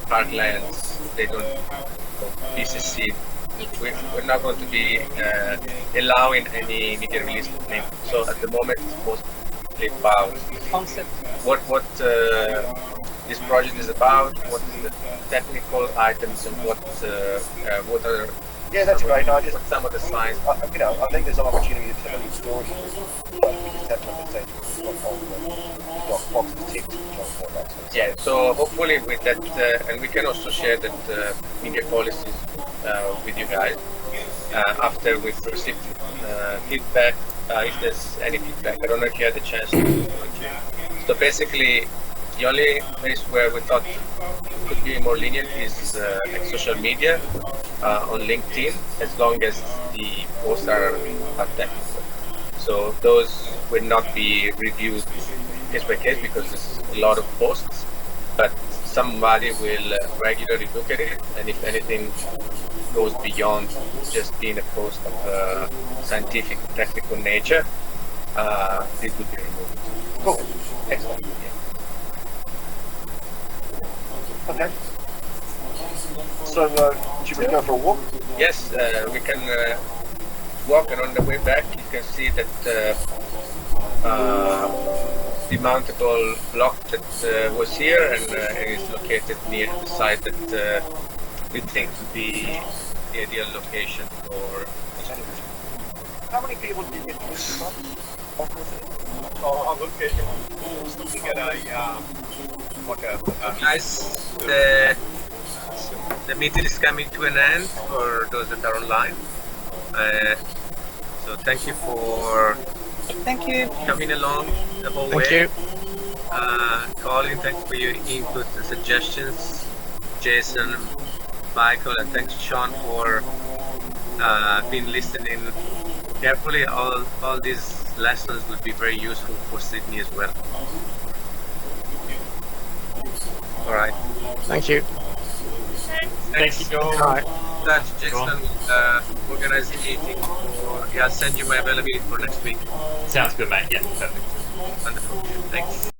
Parklands, they don't, PCC, we're not going to be allowing any media release. So at the moment, it's mostly about concept. What this project is about, what is the technical items, and what are that's great. No, some of the science. I think there's an opportunity to tell a good story here, but we just have to understand what boxes ticked and all that sort of Yeah, so hopefully with that, and we can also share that media policies with you guys after we've received feedback, if there's any feedback. I don't know if you had the chance to. So basically, the only place where we thought could be more lenient is like social media, on LinkedIn, as long as the posts are technical. So those will not be reviewed case by case because there's a lot of posts, but somebody will regularly look at it, and if anything goes beyond just being a post of scientific technical nature, this will be removed. Cool. Excellent. Okay. So, should we go for a walk? Yes, we can walk, and on the way back, you can see that the mountable block that was here and is located near the site that we think would be the ideal location for. How many people did you get to this? Oh, look at just looking at Guys, the meeting is coming to an end for those that are online. So thank you for coming along the whole way. Thank you. Colin, thanks for your input and suggestions. Jason, Michael, and thanks Sean for being listening carefully. All these lessons would be very useful for Sydney as well. All right. Thank you. Thanks. Thank you. All right. That's Jason organize the meeting. I'll send you my availability for next week. Sounds good, mate. Yeah, perfect. Wonderful. Thanks.